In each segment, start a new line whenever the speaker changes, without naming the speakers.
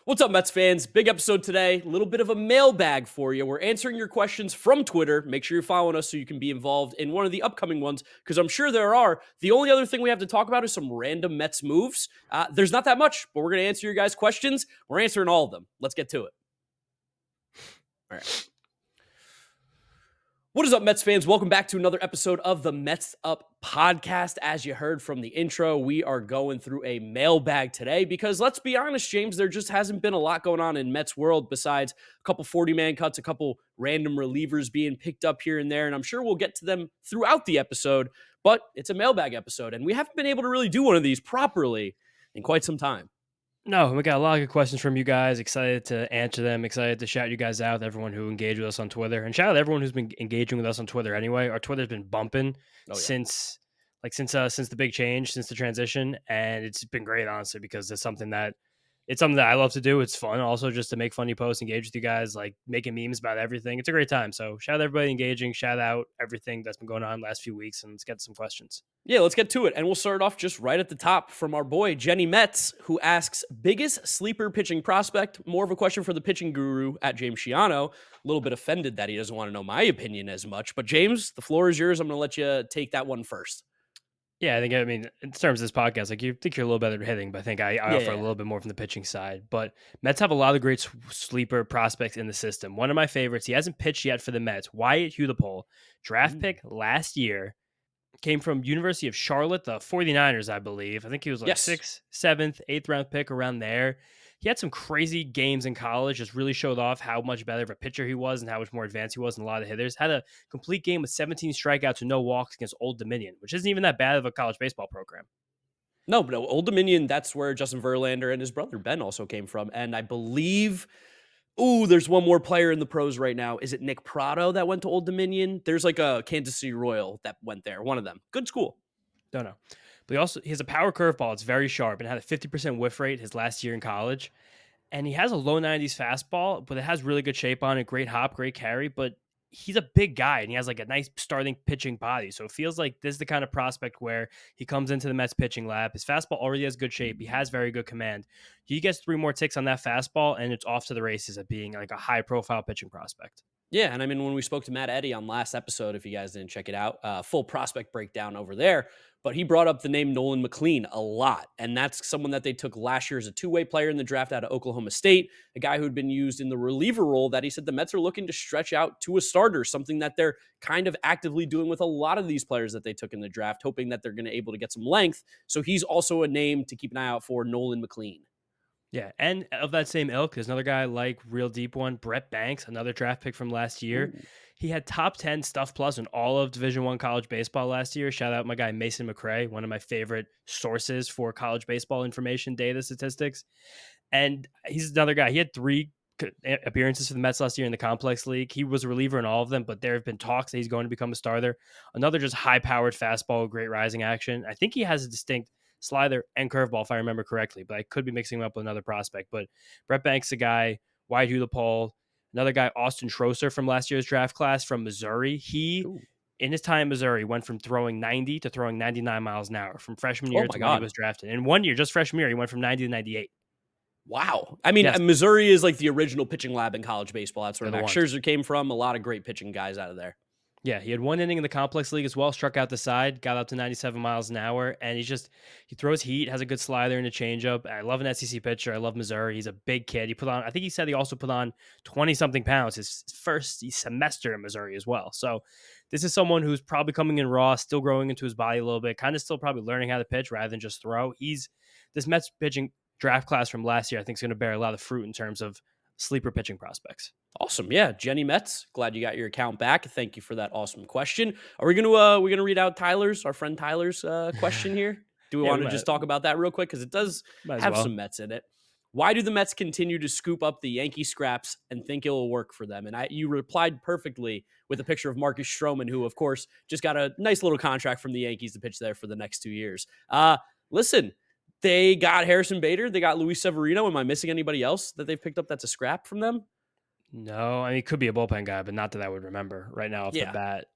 What's up, Mets fans? Big episode today. A little bit of a mailbag for you. We're answering your questions from Twitter. Make sure you're following us so you can be involved in one of the upcoming ones, because I'm sure there are. The only other thing we have to talk about is some random Mets moves. There's not that much, but we're going to answer your guys' questions. We're answering all of them. Let's get to it. All right. What is up, Mets fans? Welcome back to another episode of the Mets Up podcast. As you heard from the intro, we are going through a mailbag today because, let's be honest, James, there just hasn't been a lot going on in Mets world besides a couple 40-man cuts, a couple random relievers being picked up here and there, and I'm sure we'll get to them throughout the episode, but it's a mailbag episode, and we haven't been able to really do one of these properly in quite some time.
No, we got a lot of good questions from you guys. Excited to answer them. Excited to shout you guys out, everyone who engaged with us on Twitter. And shout out to everyone who's been engaging with us on Twitter anyway. Our Twitter's been bumping since the big change, since the transition. And it's been great, honestly, because it's something that I love to do. It's fun also just to make funny posts, engage with you guys, like making memes about everything. It's a great time. So shout out everybody engaging, shout out everything that's been going on last few weeks, and let's get some questions.
Yeah, let's get to it. And we'll start off just right at the top from our boy, Jenny Metz, who asks, biggest sleeper pitching prospect? More of a question for the pitching guru at James Shiano. A little bit offended that he doesn't want to know my opinion as much. But James, the floor is yours. I'm going to let you take that one first.
Yeah, I mean, in terms of this podcast, like you think you're a little better at hitting, but I think I offer a little bit more from the pitching side. But Mets have a lot of great sleeper prospects in the system. One of my favorites, he hasn't pitched yet for the Mets, Wyatt Hudapole, draft pick last year, came from University of Charlotte, the 49ers, I believe. I think he was like 6th, 7th, 8th round pick around there. He had some crazy games in college, just really showed off how much better of a pitcher he was and how much more advanced he was than a lot of hitters. Had a complete game with 17 strikeouts and no walks against Old Dominion, which isn't even that bad of a college baseball program.
No, but Old Dominion, that's where Justin Verlander and his brother Ben also came from. And I believe, there's one more player in the pros right now. Is it Nick Prado that went to Old Dominion? There's like a Kansas City Royal that went there. One of them. Good school.
Don't know. But he has a power curveball. It's very sharp and had a 50% whiff rate his last year in college. And he has a low 90s fastball, but it has really good shape on it. Great hop, great carry. But he's a big guy and he has like a nice starting pitching body. So it feels like this is the kind of prospect where he comes into the Mets pitching lab. His fastball already has good shape. He has very good command. He gets 3 more ticks on that fastball and it's off to the races at being like a high profile pitching prospect.
Yeah, and I mean, when we spoke to Matt Eddy on last episode, if you guys didn't check it out, full prospect breakdown over there, but he brought up the name Nolan McLean a lot, and that's someone that they took last year as a two-way player in the draft out of Oklahoma State, a guy who'd been used in the reliever role that he said the Mets are looking to stretch out to a starter, something that they're kind of actively doing with a lot of these players that they took in the draft, hoping that they're going to able to get some length. So he's also a name to keep an eye out for, Nolan McLean.
Yeah, and of that same ilk, there's another guy like real deep one, Brett Banks, another draft pick from last year. Ooh. He had top 10 stuff plus in all of Division I college baseball last year. Shout out my guy Mason McCray, one of my favorite sources for college baseball information, data, statistics. And he's another guy. He had 3 appearances for the Mets last year in the Complex League. He was a reliever in all of them, but there have been talks that he's going to become a starter. Another just high-powered fastball, great rising action. I think he has a distinct slider and curveball, if I remember correctly, but I could be mixing him up with another prospect. But Brett Banks, a guy, Wyatt Hudapole, another guy, Austin Schrosser from last year's draft class from Missouri. He, in his time in Missouri, went from throwing 90 to throwing 99 miles an hour from freshman year to when he was drafted. In 1 year, just freshman year, he went from 90 to 98.
Wow. I mean, Missouri is like the original pitching lab in college baseball. That's where Max Scherzer came from. A lot of great pitching guys out of there.
Yeah, he had 1 inning in the Complex League as well, struck out the side, got up to 97 miles an hour, and he throws heat, has a good slider and a changeup. I love an SEC pitcher. I love Missouri. He's a big kid. I think he said he also put on 20-something pounds his first semester in Missouri as well. So this is someone who's probably coming in raw, still growing into his body a little bit, kind of still probably learning how to pitch rather than just throw. This Mets pitching draft class from last year, I think, is going to bear a lot of fruit in terms of sleeper pitching prospects.
Awesome. Yeah. Jenny Metz, glad you got your account back. Thank you for that awesome question. Are we going to read out our friend Tyler's question here? Do we want to just talk about that real quick? Because it does have some Mets in it. Why do the Mets continue to scoop up the Yankees Scraps and think it will work for them? And you replied perfectly with a picture of Marcus Stroman, who, of course, just got a nice little contract from the Yankees to pitch there for the next 2 years. Listen, they got Harrison Bader. They got Luis Severino. Am I missing anybody else that they've picked up that's a scrap from them?
No, I mean, it could be a bullpen guy, but not that I would remember right now off the bat.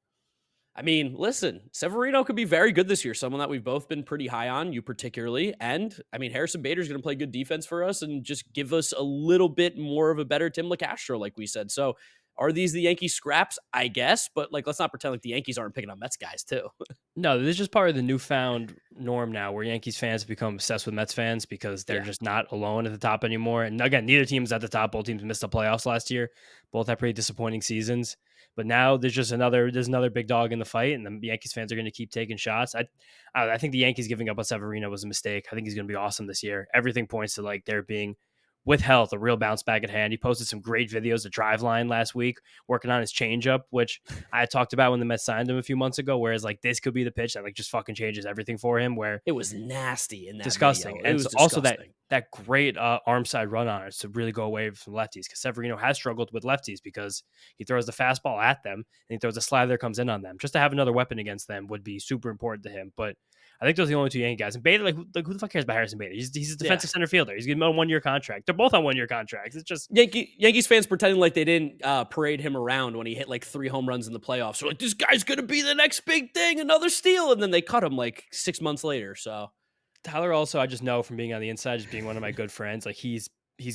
I mean, listen, Severino could be very good this year. Someone that we've both been pretty high on, you particularly. And I mean, Harrison Bader's going to play good defense for us and just give us a little bit more of a better Tim LeCastro, like we said. So are these the Yankees scraps? I guess. But like, let's not pretend like the Yankees aren't picking up Mets guys too.
No, this is just part of the newfound norm now where Yankees fans have become obsessed with Mets fans because they're
Yeah.
just not alone at the top anymore. And again, neither team is at the top. Both teams missed the playoffs last year. Both had pretty disappointing seasons. But now there's another big dog in the fight, and the Yankees fans are going to keep taking shots. I think the Yankees giving up on Severino was a mistake. I think he's going to be awesome this year. Everything points to like there being with health, a real bounce back at hand. He posted some great videos at Drive Line last week, working on his changeup, which I talked about when the Mets signed him a few months ago. Whereas like this could be the pitch that like just fucking changes everything for him. Where
it was nasty in that
disgusting,
video.
and
It was
so also
disgusting.
that great arm side run on it to really go away from lefties because Severino has struggled with lefties because he throws the fastball at them and he throws a slider that comes in on them. Just to have another weapon against them would be super important to him. But I think those are the only two Yankee guys. And Bader, like who the fuck cares about Harrison Bader? He's a defensive center fielder. He's getting a 1 year contract. They're both on 1 year contracts. It's just
Yankees fans pretending like they didn't parade him around when he hit like 3 home runs in the playoffs. So like, this guy's gonna be the next big thing, another steal, and then they cut him like 6 months later. So
Tyler also, I just know from being on the inside, just being one of my good friends, like he's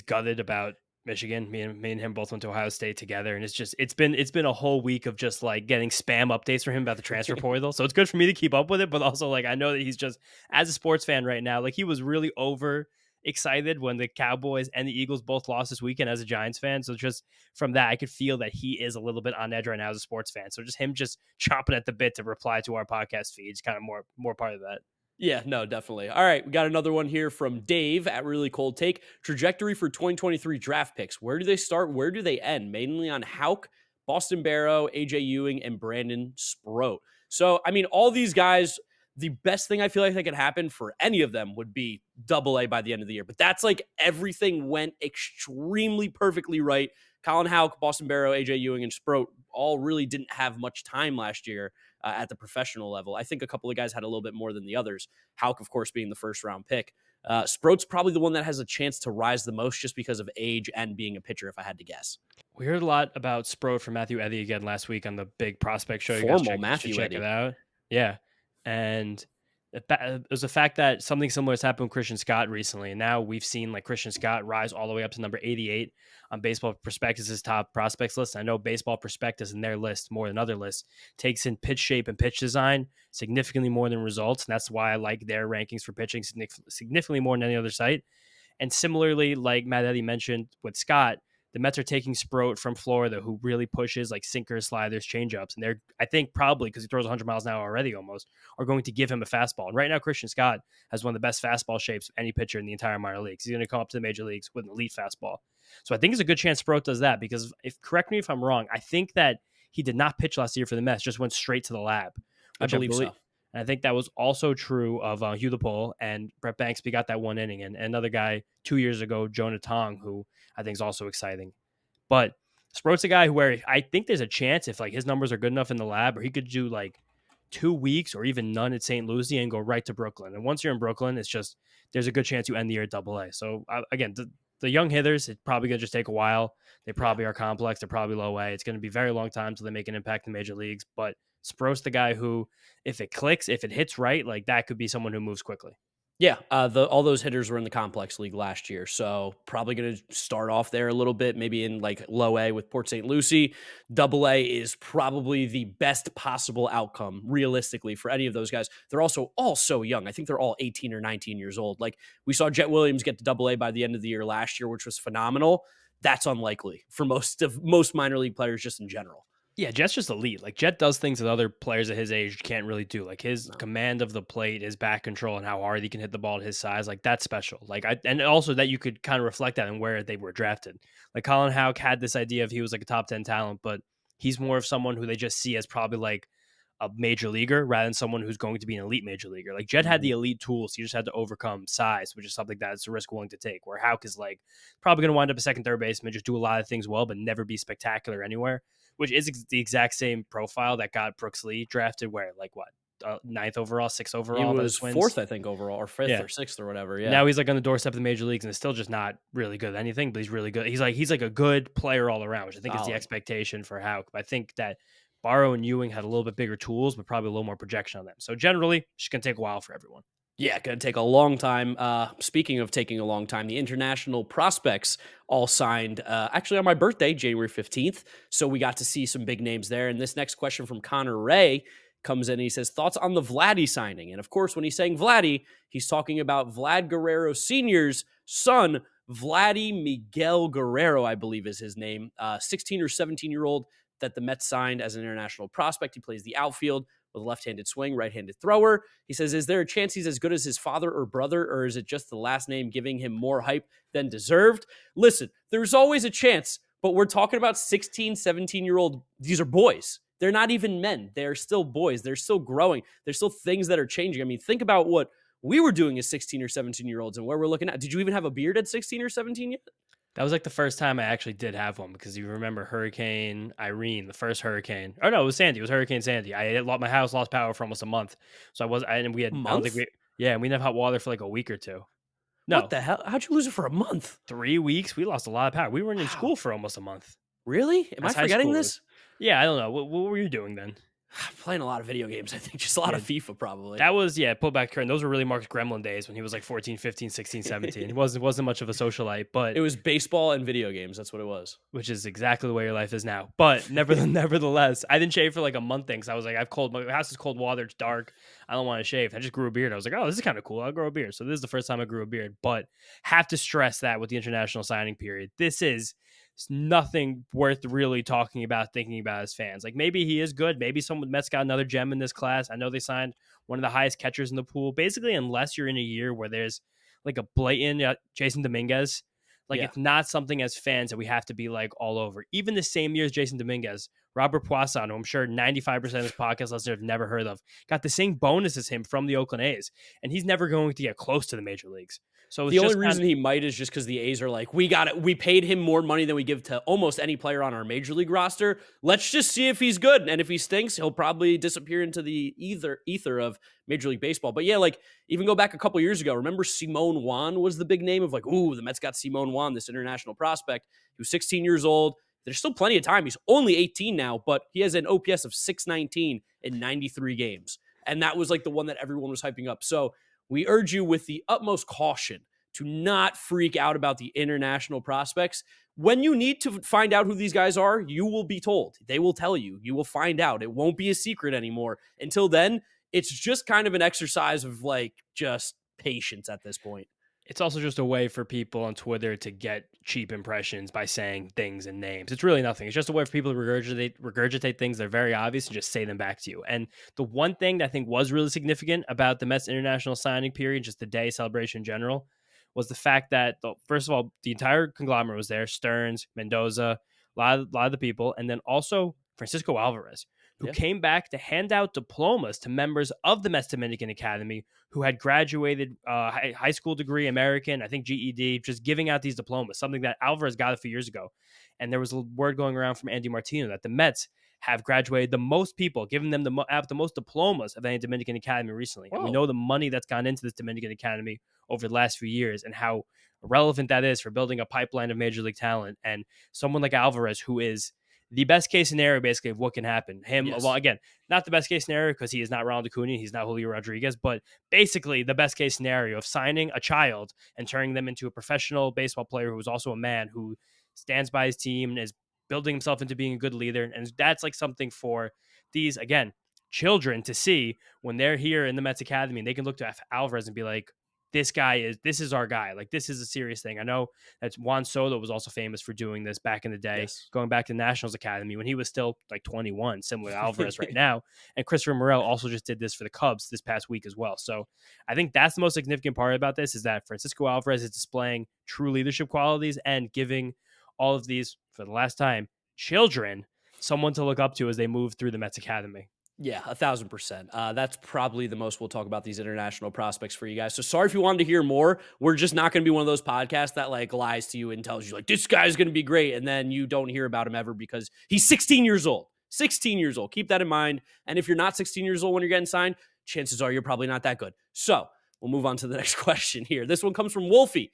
gutted about Michigan. Me and him both went to Ohio State together, and it's been a whole week of just like getting spam updates from him about the transfer portal. So it's good for me to keep up with it, but also like I know that he's just as a sports fan right now, like he was really over excited when the Cowboys and the Eagles both lost this weekend as a Giants fan. So just from that, I could feel that he is a little bit on edge right now as a sports fan. So just him just chomping at the bit to reply to our podcast feeds, kind of more part of that.
yeah, no, definitely. All right, we got another one here from Dave at Really Cold Take. Trajectory for 2023 draft picks. Where do they start? Where do they end? Mainly on Houck, Boston Barrow, AJ Ewing, and Brandon Sproat. So, I mean, all these guys, the best thing I feel like that could happen for any of them would be double A by the end of the year. But that's like everything went extremely perfectly right. Colin Houck, Boston Barrow, AJ Ewing, and Sproat all really didn't have much time last year at the professional level. I think a couple of guys had a little bit more than the others. Houck, of course, being the first round pick. Sproat's probably the one that has a chance to rise the most just because of age and being a pitcher, if I had to guess.
We heard a lot about Sproat from Matthew Eddy again last week on the Big Prospect Show.
Formal
you guys
Matthew
check
Eddy.
it out. Yeah. And it was a fact that something similar has happened with Christian Scott recently. And now we've seen like Christian Scott rise all the way up to number 88 on Baseball Prospectus' top prospects list. I know Baseball Prospectus in their list more than other lists takes in pitch shape and pitch design significantly more than results. And that's why I like their rankings for pitching significantly more than any other site. And similarly, like Matt Eddy mentioned with Scott, the Mets are taking Sproat from Florida, who really pushes like sinkers, sliders, changeups. And they're, I think, probably because he throws 100 miles an hour already almost, are going to give him a fastball. And right now, Christian Scott has one of the best fastball shapes of any pitcher in the entire minor leagues. He's going to come up to the major leagues with an elite fastball. So I think it's a good chance Sproat does that because, correct me if I'm wrong, I think that he did not pitch last year for the Mets, just went straight to the lab.
I believe so.
And I think that was also true of Hugh the Pole and Brett Banksby got that 1 inning. And another guy 2 years ago, Jonah Tong, who I think is also exciting. But Sproat's a guy where I think there's a chance if like his numbers are good enough in the lab, or he could do like 2 weeks or even none at St. Lucie and go right to Brooklyn. And once you're in Brooklyn, it's just there's a good chance you end the year at AA. So again, the young hitters, it's probably going to just take a while. They probably are complex. They're probably low A. It's going to be a very long time until they make an impact in the major leagues. But Sproat's the guy who, if it clicks, if it hits right, like that could be someone who moves quickly.
Yeah, all those hitters were in the complex league last year, so probably going to start off there a little bit, maybe in like low A with Port St. Lucie. Double A is probably the best possible outcome realistically for any of those guys. They're also all so young. I think they're all 18 or 19 years old. Like we saw Jet Williams get to Double A by the end of the year last year, which was phenomenal. That's unlikely for most minor league players just in general.
Yeah, Jet's just elite. Like Jet does things that other players at his age can't really do. Like his command of the plate, his back control, and how hard he can hit the ball at his size. Like that's special. And also that you could kind of reflect that in where they were drafted. Like Colin Houck had this idea of he was like a top 10 talent, but he's more of someone who they just see as probably like a major leaguer rather than someone who's going to be an elite major leaguer. Like Jet had the elite tools. He just had to overcome size, which is something that's a risk willing to take. Where Houck is like probably going to wind up a second, third baseman, just do a lot of things well, but never be spectacular anywhere. Which is the exact same profile that got Brooks Lee drafted where like what 9th overall, 6th overall.
He was 4th, I think, overall, or 5th or 6th or whatever. Yeah.
Now he's like on the doorstep of the major leagues and is still just not really good at anything, but he's really good. He's like a good player all around, which I think is the expectation for Houck. But I think that Barrow and Ewing had a little bit bigger tools, but probably a little more projection on them. So generally, it's just going to take a while for everyone.
Yeah, going to take a long time. Speaking of taking a long time, the international prospects all signed actually on my birthday, January 15th. So we got to see some big names there. And this next question from Connor Ray comes in and he says, thoughts on the Vladdy signing? And of course, when he's saying Vladdy, he's talking about Vlad Guerrero Sr.'s son, Vladdy Miguel Guerrero, I believe is his name, 16 or 17-year-old that the Mets signed as an international prospect. He plays the outfield with a left-handed swing, right-handed thrower. He says, is there a chance he's as good as his father or brother, or is it just the last name giving him more hype than deserved? Listen, there's always a chance, but we're talking about 16, 17-year-old. These are boys. They're not even men. They're still boys. They're still growing. There's still things that are changing. I mean, think about what we were doing as 16 or 17-year-olds and where we're looking at. Did you even have a beard at 16 or 17 yet?
That was like the first time I actually did have one, because you remember Hurricane Irene, the first hurricane. Oh no, it was Sandy. It was Hurricane Sandy. My house lost power for almost a month. So and we had,
a month?
I don't think we didn't have hot water for like a week or two. No.
What the hell? How'd you lose it for a month?
3 weeks. We lost a lot of power. We weren't in school for almost a month.
Really? Am I forgetting this?
Yeah, I don't know. What were you doing then?
Playing a lot of video games, I think. Just a lot of FIFA, probably.
That was, pull back curtain. Those were really Mark's gremlin days when he was like 14, 15, 16, 17. He wasn't much of a socialite, but
it was baseball and video games. That's what it was.
Which is exactly the way your life is now. But nevertheless, I didn't shave for like a month thing, because I was like, my house is cold water, it's dark. I don't want to shave. I just grew a beard. I was like, oh, this is kind of cool. I'll grow a beard. So this is the first time I grew a beard. But have to stress that with the international signing period, this is nothing worth really talking about, thinking about as fans. Like, maybe he is good. Maybe someone Mets got another gem in this class. I know they signed one of the highest catchers in the pool. Basically, unless you're in a year where there's like a blatant Jason Dominguez, it's not something as fans that we have to be like all over. Even the same year as Jason Dominguez, Robert Poisson, who I'm sure 95% of his podcast listeners have never heard of, got the same bonus as him from the Oakland A's, and he's never going to get close to the major leagues. So
the only reason he might is just because the A's are like, we paid him more money than we give to almost any player on our major league roster. Let's just see if he's good. And if he stinks, he'll probably disappear into the ether of Major League Baseball. But yeah, like, even go back a couple years ago, remember Simone Juan was the big name of like, ooh, the Mets got Simone Juan, this international prospect. He was 16 years old. There's still plenty of time. He's only 18 now, but he has an OPS of 619 in 93 games. And that was like the one that everyone was hyping up. So we urge you with the utmost caution to not freak out about the international prospects. When you need to find out who these guys are, you will be told. They will tell you. You will find out. It won't be a secret anymore. Until then, it's just kind of an exercise of like just patience at this point.
It's also just a way for people on Twitter to get cheap impressions by saying things and names. It's really nothing. It's just a way for people to regurgitate things that are very obvious and just say them back to you. And the one thing that I think was really significant about the Mets international signing period, just the day celebration in general, was the fact that, first of all, the entire conglomerate was there. Stearns, Mendoza, a lot of the people, and then also Francisco Alvarez, who came back to hand out diplomas to members of the Mets Dominican Academy who had graduated high school degree, American, I think GED, just giving out these diplomas, something that Alvarez got a few years ago. And there was a word going around from Andy Martino that the Mets have graduated the most people, giving them the most diplomas of any Dominican Academy recently. Whoa. And we know the money that's gone into this Dominican Academy over the last few years and how relevant that is for building a pipeline of major league talent. And someone like Alvarez, who is the best case scenario, basically, of what can happen. Well, again, not the best case scenario because he is not Ronald Acuna, he's not Julio Rodriguez, but basically the best case scenario of signing a child and turning them into a professional baseball player who is also a man who stands by his team and is building himself into being a good leader. And that's like something for these, again, children to see when they're here in the Mets Academy, and they can look to Alvarez and be like, this is our guy. Like, this is a serious thing. I know that Juan Soto was also famous for doing this back in the day, going back to the Nationals Academy when he was still like 21, similar to Alvarez right now. And Christopher Morel also just did this for the Cubs this past week as well. So I think that's the most significant part about this, is that Francisco Alvarez is displaying true leadership qualities and giving all of these, for the last time, children someone to look up to as they move through the Mets Academy.
Yeah, 1,000%. That's probably the most we'll talk about these international prospects for you guys. So sorry if you wanted to hear more. We're just not going to be one of those podcasts that like lies to you and tells you like, this guy's going to be great. And then you don't hear about him ever because he's 16 years old. 16 years old. Keep that in mind. And if you're not 16 years old when you're getting signed, chances are you're probably not that good. So we'll move on to the next question here. This one comes from Wolfie.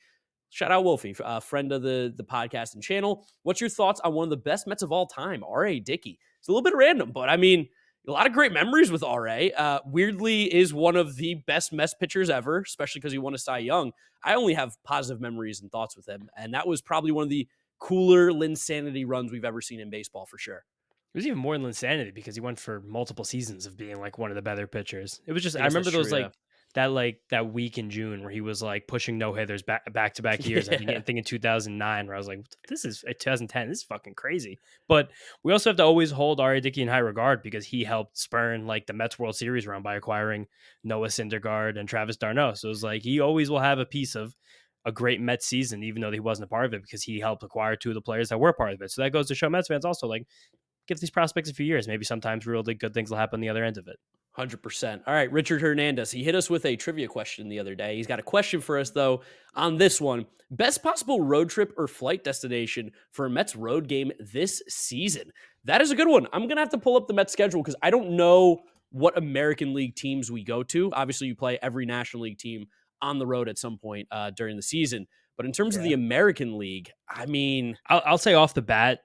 Shout out Wolfie, a friend of the podcast and channel. What's your thoughts on one of the best Mets of all time, R.A. Dickey? It's a little bit random, but I mean, a lot of great memories with RA. Weirdly, is one of the best Mets pitchers ever, especially because he won a Cy Young. I only have positive memories and thoughts with him, and that was probably one of the cooler Linsanity runs we've ever seen in baseball for sure.
It was even more than insanity because he went for multiple seasons of being like one of the better pitchers. It was just
I
I
guess
remember
that's true,
those
yeah.
that week in June where he was like pushing no hitters back to back years. I
Yeah,
think in 2009 where I was like, this is 2010. This is fucking crazy. But we also have to always hold R.A. Dickey in high regard because he helped spurn like the Mets World Series run by acquiring Noah Syndergaard and Travis d'Arnaud. So it was like he always will have a piece of a great Mets season, even though he wasn't a part of it because he helped acquire two of the players that were part of it. So that goes to show Mets fans also like give these prospects a few years. Maybe sometimes really good things will happen on the other end of it.
100%. All right, Richard Hernandez. He hit us with a trivia question the other day. He's got a question for us, though, on this one. Best possible road trip or flight destination for a Mets road game this season? That is a good one. I'm going to have to pull up the Mets schedule because I don't know what American League teams we go to. Obviously, you play every National League team on the road at some point during the season. But in terms of the American League, I mean,
I'll say off the bat,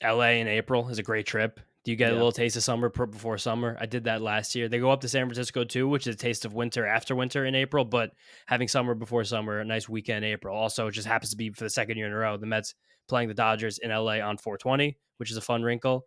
LA in April is a great trip. Do you get a little taste of summer before summer? I did that last year. They go up to San Francisco too, which is a taste of winter after winter in April, but having summer before summer, a nice weekend in April. Also, it just happens to be for the second year in a row, the Mets playing the Dodgers in LA on 420, which is a fun wrinkle.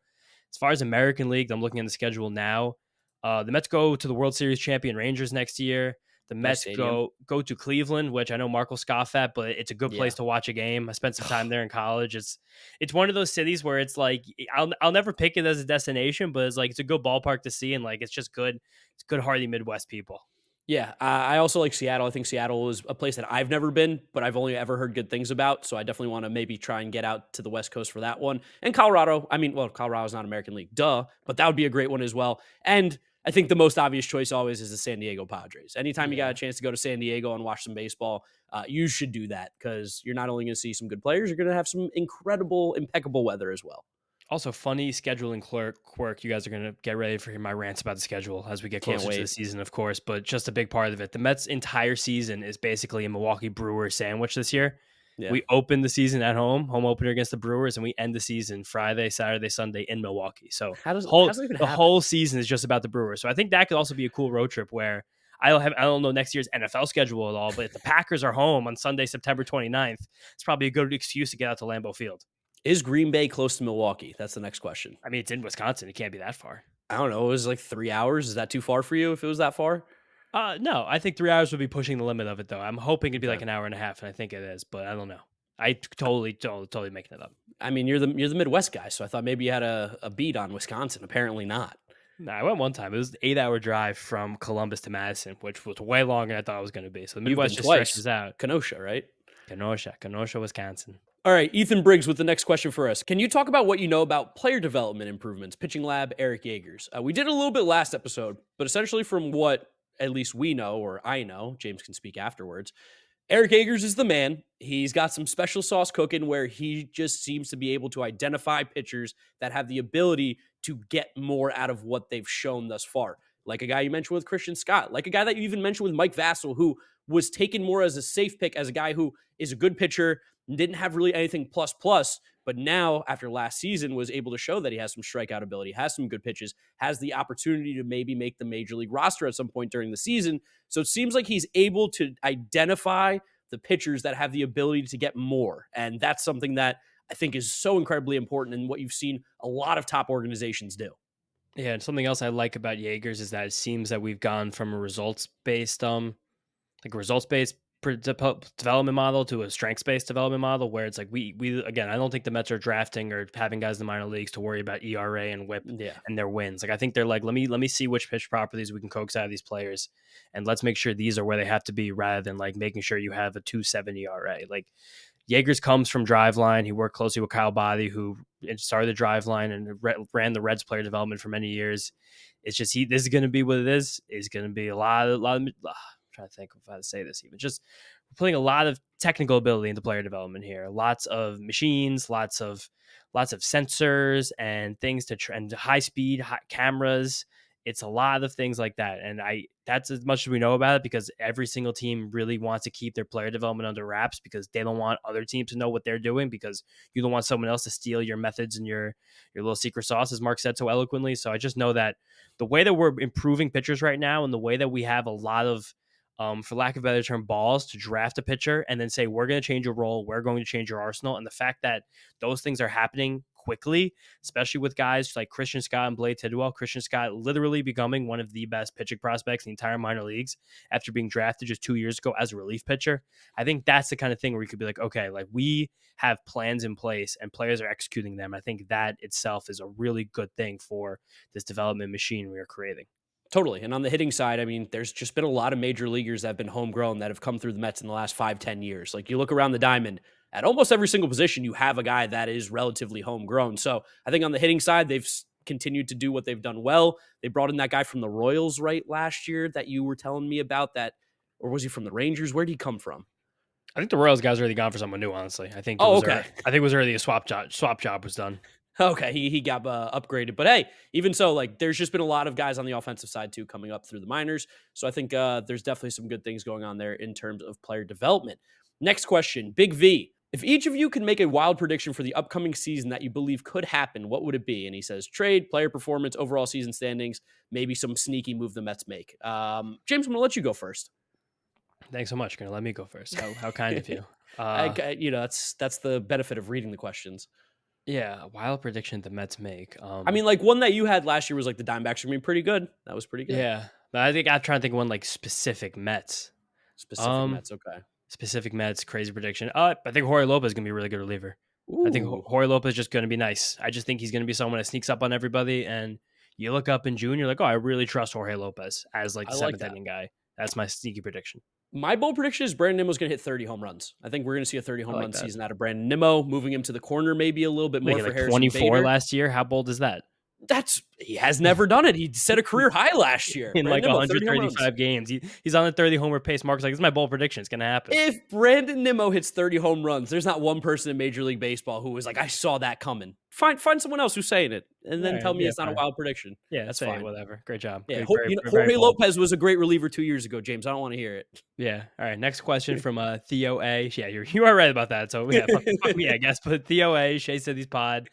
As far as American League, I'm looking at the schedule now. The Mets go to the World Series champion Rangers next year. The Mets go to Cleveland, which I know Mark will scoff at, but it's a good place to watch a game. I spent some time there in college. It's one of those cities where it's like I'll never pick it as a destination, but it's like it's a good ballpark to see, and like it's just good. It's good, hearty Midwest people.
Yeah, I also like Seattle. I think Seattle is a place that I've never been, but I've only ever heard good things about. So I definitely want to maybe try and get out to the West Coast for that one. And Colorado, I mean, well, Colorado's not American League, duh, but that would be a great one as well. And I think the most obvious choice always is the San Diego Padres. Anytime you got a chance to go to San Diego and watch some baseball, you should do that because you're not only going to see some good players, you're going to have some incredible, impeccable weather as well.
Also, funny scheduling quirk. You guys are going to get ready for my rants about the schedule as we get closer to the season, of course, but just a big part of it. The Mets' entire season is basically a Milwaukee Brewers sandwich this year. Yeah. We open the season at home opener against the Brewers, and we end the season Friday, Saturday, Sunday in Milwaukee. So the whole season is just about the Brewers. So I think that could also be a cool road trip where I don't know next year's NFL schedule at all, but if the Packers are home on Sunday, September 29th, it's probably a good excuse to get out to Lambeau Field.
Is Green Bay close to Milwaukee? That's the next question.
I mean, it's in Wisconsin. It can't be that far.
I don't know. It was like 3 hours. Is that too far for you if it was that far?
No, I think 3 hours would be pushing the limit of it, though. I'm hoping it'd be like an hour and a half, and I think it is, but I don't know. I totally making it up.
I mean, you're the Midwest guy, so I thought maybe you had a beat on Wisconsin. Apparently not.
No, I went one time. It was an 8-hour drive from Columbus to Madison, which was way longer than I thought it was going to be. So the Midwest just stretches out.
Kenosha, right?
Kenosha, Wisconsin.
All right, Ethan Briggs with the next question for us. Can you talk about what you know about player development improvements, pitching lab, Eric Yeagers? We did a little bit last episode, but essentially from what at least we know, or I know, James can speak afterwards, Eric Yeagers is the man. He's got some special sauce cooking where he just seems to be able to identify pitchers that have the ability to get more out of what they've shown thus far. Like a guy you mentioned with Christian Scott, like a guy that you even mentioned with Mike Vassell, who was taken more as a safe pick, as a guy who is a good pitcher, didn't have really anything plus, but now after last season was able to show that he has some strikeout ability, has some good pitches, has the opportunity to maybe make the major league roster at some point during the season. So it seems like he's able to identify the pitchers that have the ability to get more. And that's something that I think is so incredibly important and what you've seen a lot of top organizations do.
Yeah, and something else I like about Yeagers is that it seems that we've gone from a results-based development model to a strengths-based development model where it's like we again, I don't think the Mets are drafting or having guys in the minor leagues to worry about ERA and WHIP and their wins. Like I think they're like, let me see which pitch properties we can coax out of these players, and let's make sure these are where they have to be rather than like making sure you have a 2.70 ERA. Like Yeagers comes from Driveline. He worked closely with Kyle Boddy, who started the Driveline and ran the Reds player development for many years. It's just this is going to be what it is. It's going to be a lot of trying to think of how to say this even. Just we're putting a lot of technical ability into player development here. Lots of machines, lots of sensors and things and high speed cameras. It's a lot of things like that. And that's as much as we know about it, because every single team really wants to keep their player development under wraps, because they don't want other teams to know what they're doing, because you don't want someone else to steal your methods and your little secret sauce, as Mark said so eloquently. So I just know that the way that we're improving pitchers right now, and the way that we have a lot of, for lack of a better term, balls to draft a pitcher and then say, we're going to change your role, we're going to change your arsenal. And the fact that those things are happening quickly, especially with guys like Christian Scott and Blade Tidwell. Christian Scott literally becoming one of the best pitching prospects in the entire minor leagues after being drafted just 2 years ago as a relief pitcher. I think that's the kind of thing where you could be like, okay, like we have plans in place and players are executing them. I think that itself is a really good thing for this development machine we are creating.
Totally. And on the hitting side, I mean, there's just been a lot of major leaguers that have been homegrown that have come through the Mets in the last 5-10 years. Like you look around the diamond, at almost every single position, you have a guy that is relatively homegrown. So I think on the hitting side, they've continued to do what they've done well. They brought in that guy from the Royals right last year that you were telling me about, that, or was he from the Rangers? Where did he come from?
I think the Royals guys are already gone for someone new, honestly. I think
okay.
I think it was already a swap job was done.
Okay, he got upgraded, but hey, even so, like there's just been a lot of guys on the offensive side too coming up through the minors. So I think there's definitely some good things going on there in terms of player development. Next question, Big V. If each of you can make a wild prediction for the upcoming season that you believe could happen, what would it be? And he says trade, player performance, overall season standings, maybe some sneaky move the Mets make. James, I'm gonna let you go first.
Thanks so much. You're gonna let me go first. How kind of you.
That's the benefit of reading the questions.
Yeah, a wild prediction the Mets make.
I mean, like one that you had last year was like the Diamondbacks are going to be pretty good. That was pretty good.
Yeah, but I think I'm trying to think of one like specific Mets.
Specific Mets, okay.
Specific Mets, crazy prediction. I think Jorge Lopez is going to be a really good reliever.
Ooh.
I think Jorge Lopez is just going to be nice. I just think he's going to be someone that sneaks up on everybody, and you look up in June, you're like, oh, I really trust Jorge Lopez as like the seventh inning guy. That's my sneaky prediction.
My bold prediction is Brandon Nimmo's going to hit 30 home runs. I think we're going to see a 30 home run season out of Brandon Nimmo, moving him to the corner maybe a little bit more for Harrison
24
Bader.
last year. How bold is that?
He has never done it. He set a career high last year.
In Brandon like 135 games. He's on the 30 homer pace. Mark's like, this is my bold prediction. It's going to happen.
If Brandon Nimmo hits 30 home runs, there's not one person in Major League Baseball who was like, I saw that coming. Find someone else who's saying it, and then tell me it's not a wild prediction.
Yeah, that's fine. Whatever. Great job.
Yeah, Jorge Lopez was a great reliever 2 years ago, James. I don't want to hear it.
Yeah. All right. Next question from Theo A. Yeah, you are right about that. So yeah, fuck me, I guess. But Theo A. Shea City's pod.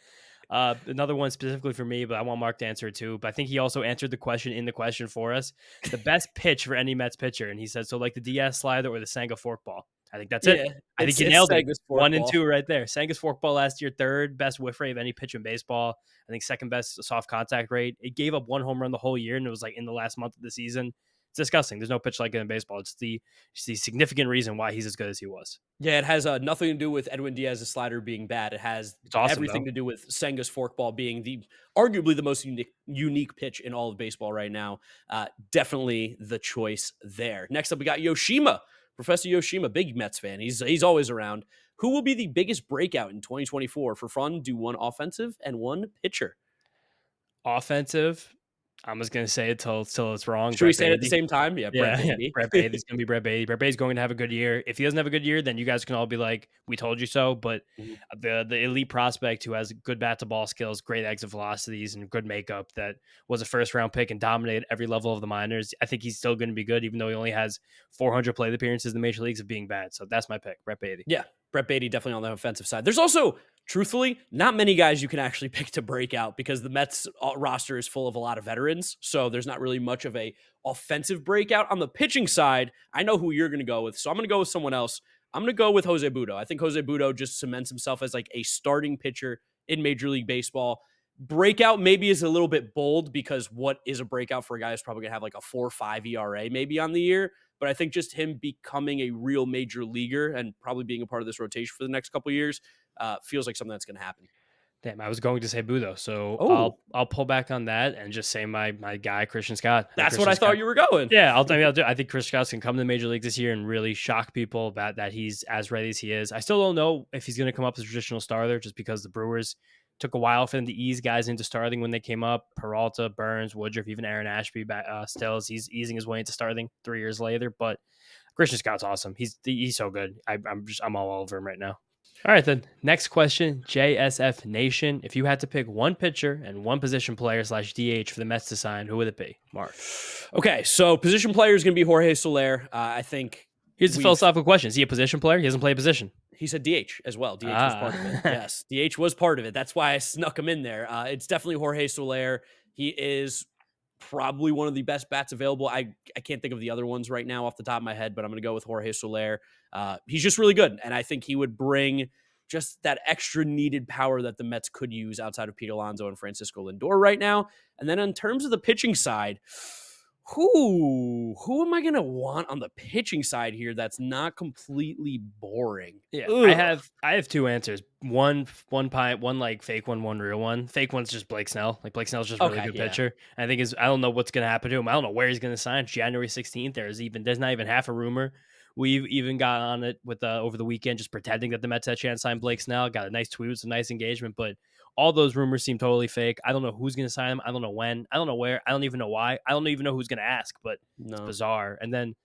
Another one specifically for me, but I want Mark to answer it too. But I think he also answered the question in the question for us. The best pitch for any Mets pitcher. And he said, so like the Diaz slider or the Senga forkball. I think that's it. I think you nailed it. 1 and 2 right there. Senga's forkball last year, third best whiff rate of any pitch in baseball. I think second best soft contact rate. It gave up 1 home run the whole year, and it was like in the last month of the season. It's disgusting. There's no pitch like it in baseball. It's the significant reason why he's as good as he was.
Yeah, it has nothing to do with Edwin Diaz's slider being bad. It has everything to do with Senga's forkball being arguably the most unique pitch in all of baseball right now. Definitely the choice there. Next up, we got Yoshima. Professor Yoshima, big Mets fan. He's always around. Who will be the biggest breakout in 2024? For fun, do one offensive and one pitcher.
Offensive. I'm just going to say it till it's wrong.
Should we say it at the same time? Yeah, Brett Baty.
Brett Baty's going to be Brett Baty. Brett Baty's going to have a good year. If he doesn't have a good year, then you guys can all be like, we told you so. But the elite prospect who has good bat-to-ball skills, great exit velocities, and good makeup that was a first-round pick and dominated every level of the minors, I think he's still going to be good, even though he only has 400 plate appearances in the major leagues of being bad. So that's my pick, Brett Baty.
Yeah, Brett Baty definitely on the offensive side. There's also, truthfully, not many guys you can actually pick to break out because the Mets roster is full of a lot of veterans. So there's not really much of a offensive breakout. On the pitching side, I know who you're going to go with. So I'm going to go with someone else. I'm going to go with Jose Butto. I think Jose Butto just cements himself as like a starting pitcher in Major League Baseball. Breakout maybe is a little bit bold because what is a breakout for a guy who's probably going to have like a 4.5 ERA maybe on the year. But I think just him becoming a real major leaguer and probably being a part of this rotation for the next couple of years feels like something that's going to happen.
Damn, I was going to say Butto, so I'll pull back on that and just say my guy Christian Scott.
That's what I thought you were going.
Yeah, I'll do. I think Christian Scott can come to the major league this year and really shock people about that he's as ready as he is. I still don't know if he's going to come up as a traditional starter, just because the Brewers took a while for them to ease guys into starting when they came up. Peralta, Burns, Woodruff, even Aaron Ashby, Stills. He's easing his way into starting 3 years later, but Christian Scott's awesome. He's so good. I'm all over him right now. All right, then. Next question, JSF Nation. If you had to pick one pitcher and one position player / DH for the Mets to sign, who would it be? Mark.
Okay, so position player is going to be Jorge Soler. I think
here's the philosophical question. Is he a position player? He doesn't play a position.
He said DH as well. DH was part of it. Yes, DH was part of it. That's why I snuck him in there. It's definitely Jorge Soler. He is probably one of the best bats available. I can't think of the other ones right now off the top of my head, but I'm going to go with Jorge Soler. He's just really good, and I think he would bring just that extra needed power that the Mets could use outside of Pete Alonso and Francisco Lindor right now. And then in terms of the pitching side, who am I going to want on the pitching side here that's not completely boring?
Yeah, ugh. I have two answers. One pint, one like fake one real one. Fake one's just Blake Snell. Like Blake Snell's just a really good pitcher. And I think I don't know what's going to happen to him. I don't know where he's going to sign. It's January 16th. There's not even half a rumor. We've even got on it with over the weekend, just pretending that the Mets had a chance to sign Blake Snell. Got a nice tweet with some nice engagement, but all those rumors seem totally fake. I don't know who's going to sign him. I don't know when. I don't know where. I don't even know why. I don't even know who's going to ask, but it's bizarre. And then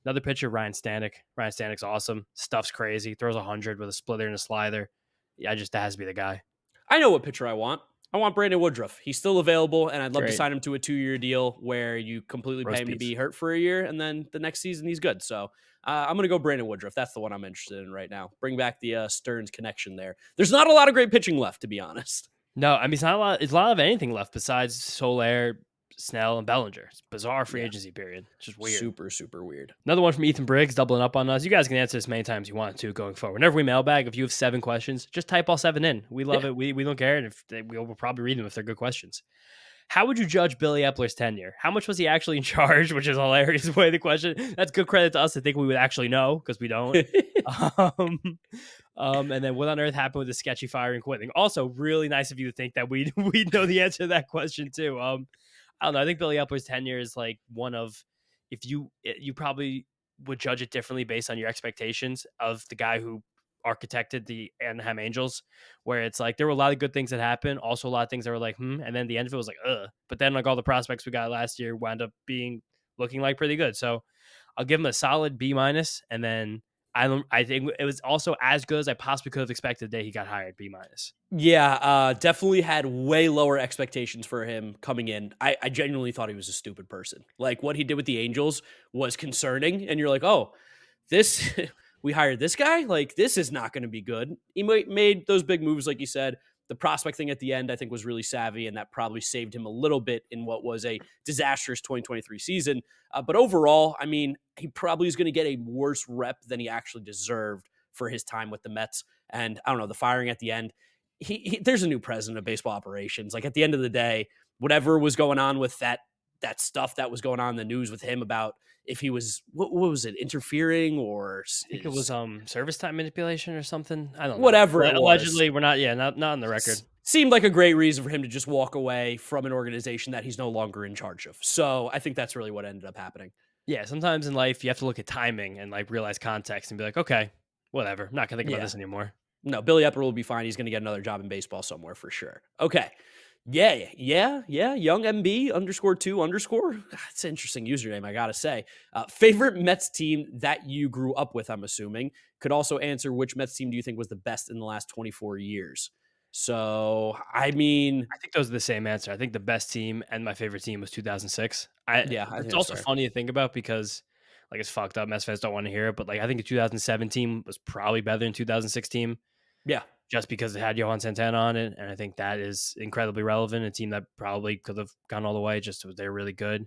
another pitcher, Ryan Stanek. Ryan Stanek's awesome. Stuff's crazy. Throws 100 with a splitter and a slider. Yeah, that has to be the guy.
I know what pitcher I want. I want Brandon Woodruff. He's still available, and I'd love to sign him to a 2-year deal where you completely pay him to be hurt for a year, and then the next season he's good. So I'm going to go Brandon Woodruff. That's the one I'm interested in right now. Bring back the Stearns connection there. There's not a lot of great pitching left, to be honest.
No, I mean, it's not a lot. It's a lot of anything left besides Soler, Snell, and Bellinger. It's bizarre free agency period. It's just weird.
Super, super weird.
Another one from Ethan Briggs, doubling up on us. You guys can answer this many times you want to going forward. Whenever we mailbag, if you have 7 questions, just type all 7 in. We love it. We don't care. And we'll probably read them if they're good questions. How would you judge Billy Epler's tenure? How much was he actually in charge? Which is a hilarious way the question. That's good credit to us to think we would actually know, because we don't. And then what on earth happened with the sketchy firing quitting? Also, really nice of you to think that we know the answer to that question too. I don't know. I think Billy Epler's tenure is like one of, if you probably would judge it differently based on your expectations of the guy who architected the Anaheim Angels, where it's like there were a lot of good things that happened, also a lot of things that were like, and then the end of it was like, but then like all the prospects we got last year wound up looking like pretty good. So I'll give him a solid B-, and then I think it was also as good as I possibly could have expected the day he got hired, B-.
Yeah, definitely had way lower expectations for him coming in. I genuinely thought he was a stupid person. Like what he did with the Angels was concerning, and you're like, oh, this we hired this guy? Like this is not going to be good. He made those big moves, like you said. The prospect thing at the end, I think, was really savvy, and that probably saved him a little bit in what was a disastrous 2023 season. But overall, I mean, he probably is going to get a worse rep than he actually deserved for his time with the Mets. And I don't know, the firing at the end, there's a new president of baseball operations. Like at the end of the day, whatever was going on with that stuff that was going on in the news with him about if he was, what was it, interfering or
I think it was service time manipulation or something. I don't know.
Whatever it was.
Allegedly, we're not on the record.
Seemed like a great reason for him to just walk away from an organization that he's no longer in charge of. So I think that's really what ended up happening.
Yeah, sometimes in life you have to look at timing and like realize context and be like, okay, whatever. I'm not going to think about this anymore.
No, Billy Epler will be fine. He's going to get another job in baseball somewhere for sure. Okay. Yeah. Young MB _2_. That's an interesting username, I got to say. Favorite Mets team that you grew up with, I'm assuming. Could also answer which Mets team do you think was the best in the last 24 years? So, I mean,
I think those are the same answer. I think the best team and my favorite team was 2006. It's also funny to think about because like it's fucked up. Mets fans don't want to hear it, but like I think the 2017 was probably better than 2016.
Yeah.
Just because it had Johan Santana on it. And I think that is incredibly relevant. A team that probably could have gone all the way, just they're really good.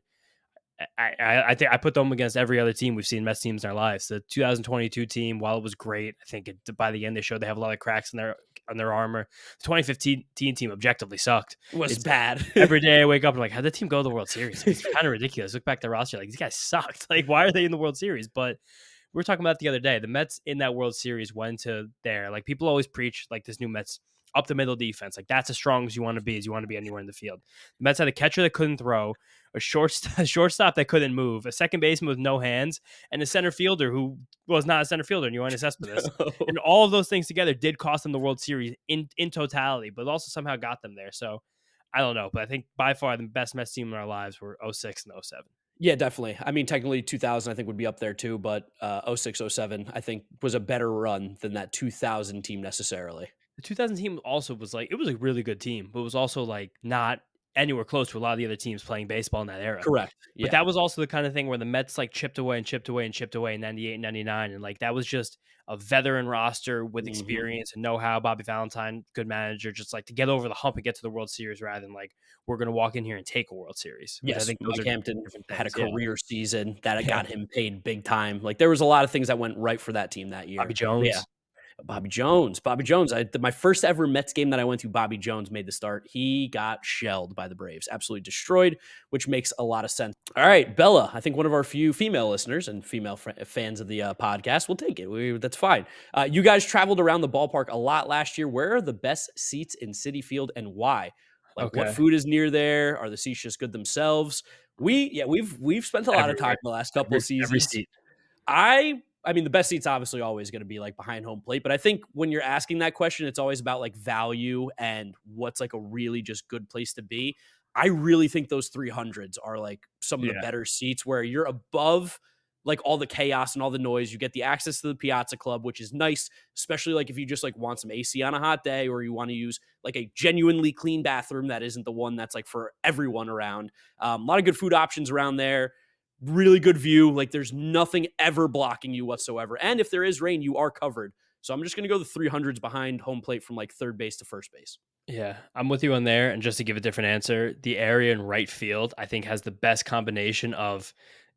I think I put them against every other team we've seen Mets teams in our lives. The 2022 team, while it was great, I think by the end they showed they have a lot of cracks in their armor. The 2015 team objectively sucked.
It's bad.
Every day I wake up and like, how'd the team go to the World Series? It's kind of ridiculous. Look back at the roster, like these guys sucked. Like, why are they in the World Series? But we were talking about it the other day. The Mets in that World Series went to there. Like people always preach like this new Mets up the middle defense. Like that's as strong as you want to be anywhere in the field. The Mets had a catcher that couldn't throw, a shortstop that couldn't move, a second baseman with no hands, and a center fielder who was not a center fielder, and Yoenis Cespedes. No. And all of those things together did cost them the World Series in totality, but also somehow got them there. So I don't know, but I think by far the best Mets team in our lives were 06 and 07.
Yeah, definitely. I mean, technically 2000 I think would be up there too, but 06, 07 I think was a better run than that 2000 team necessarily.
The 2000 team also was like, it was a really good team, but it was also like not anywhere close to a lot of the other teams playing baseball in that era.
Correct.
But
Yeah.
that was also the kind of thing where the Mets like chipped away and chipped away and chipped away in 98 and 99. And like that was just a veteran roster with
Mhm.
experience and know how. Bobby Valentine, good manager, just like to get over the hump and get to the World Series rather than like, we're going to walk in here and take a World Series, which I
Yes,
think those
Mike
are
Hampton
different
had a
things. Yeah.
career season that
Yeah.
got him paid big time. Like there was a lot of things that went right for that team that
Bobby
year. But yeah,
Jones.
Bobby Jones. Bobby Jones. My first ever Mets game that I went to, Bobby Jones made the start. He got shelled by the Braves, absolutely destroyed, which makes a lot of sense. All right, Bella. I think one of our few female listeners and female fans of the podcast will take it. That's fine. You guys traveled around the ballpark a lot last year. Where are the best seats in Citi Field and why? Like, what
Okay.
food is near there? Are the seats just good themselves? We've spent a lot of time
Everywhere.
the last couple of
Every
seasons.
seat.
I mean, the best seat's obviously always going to be like behind home plate, but I think when you're asking that question, it's always about like value and what's like a really just good place to be. I really think those 300s are like some of the
Yeah.
better seats where you're above like all the chaos and all the noise. You get the access to the Piazza Club, which is nice, especially like if you just like want some AC on a hot day or you want to use like a genuinely clean bathroom that isn't the one that's like for everyone around. A lot of good food options around there, really good view. Like there's nothing ever blocking you whatsoever. And if there is rain, you are covered. So I'm just going to go the 300s behind home plate from like third base to first base.
Yeah, I'm with you on there. And just to give a different answer, the area in right field, I think, has the best combination of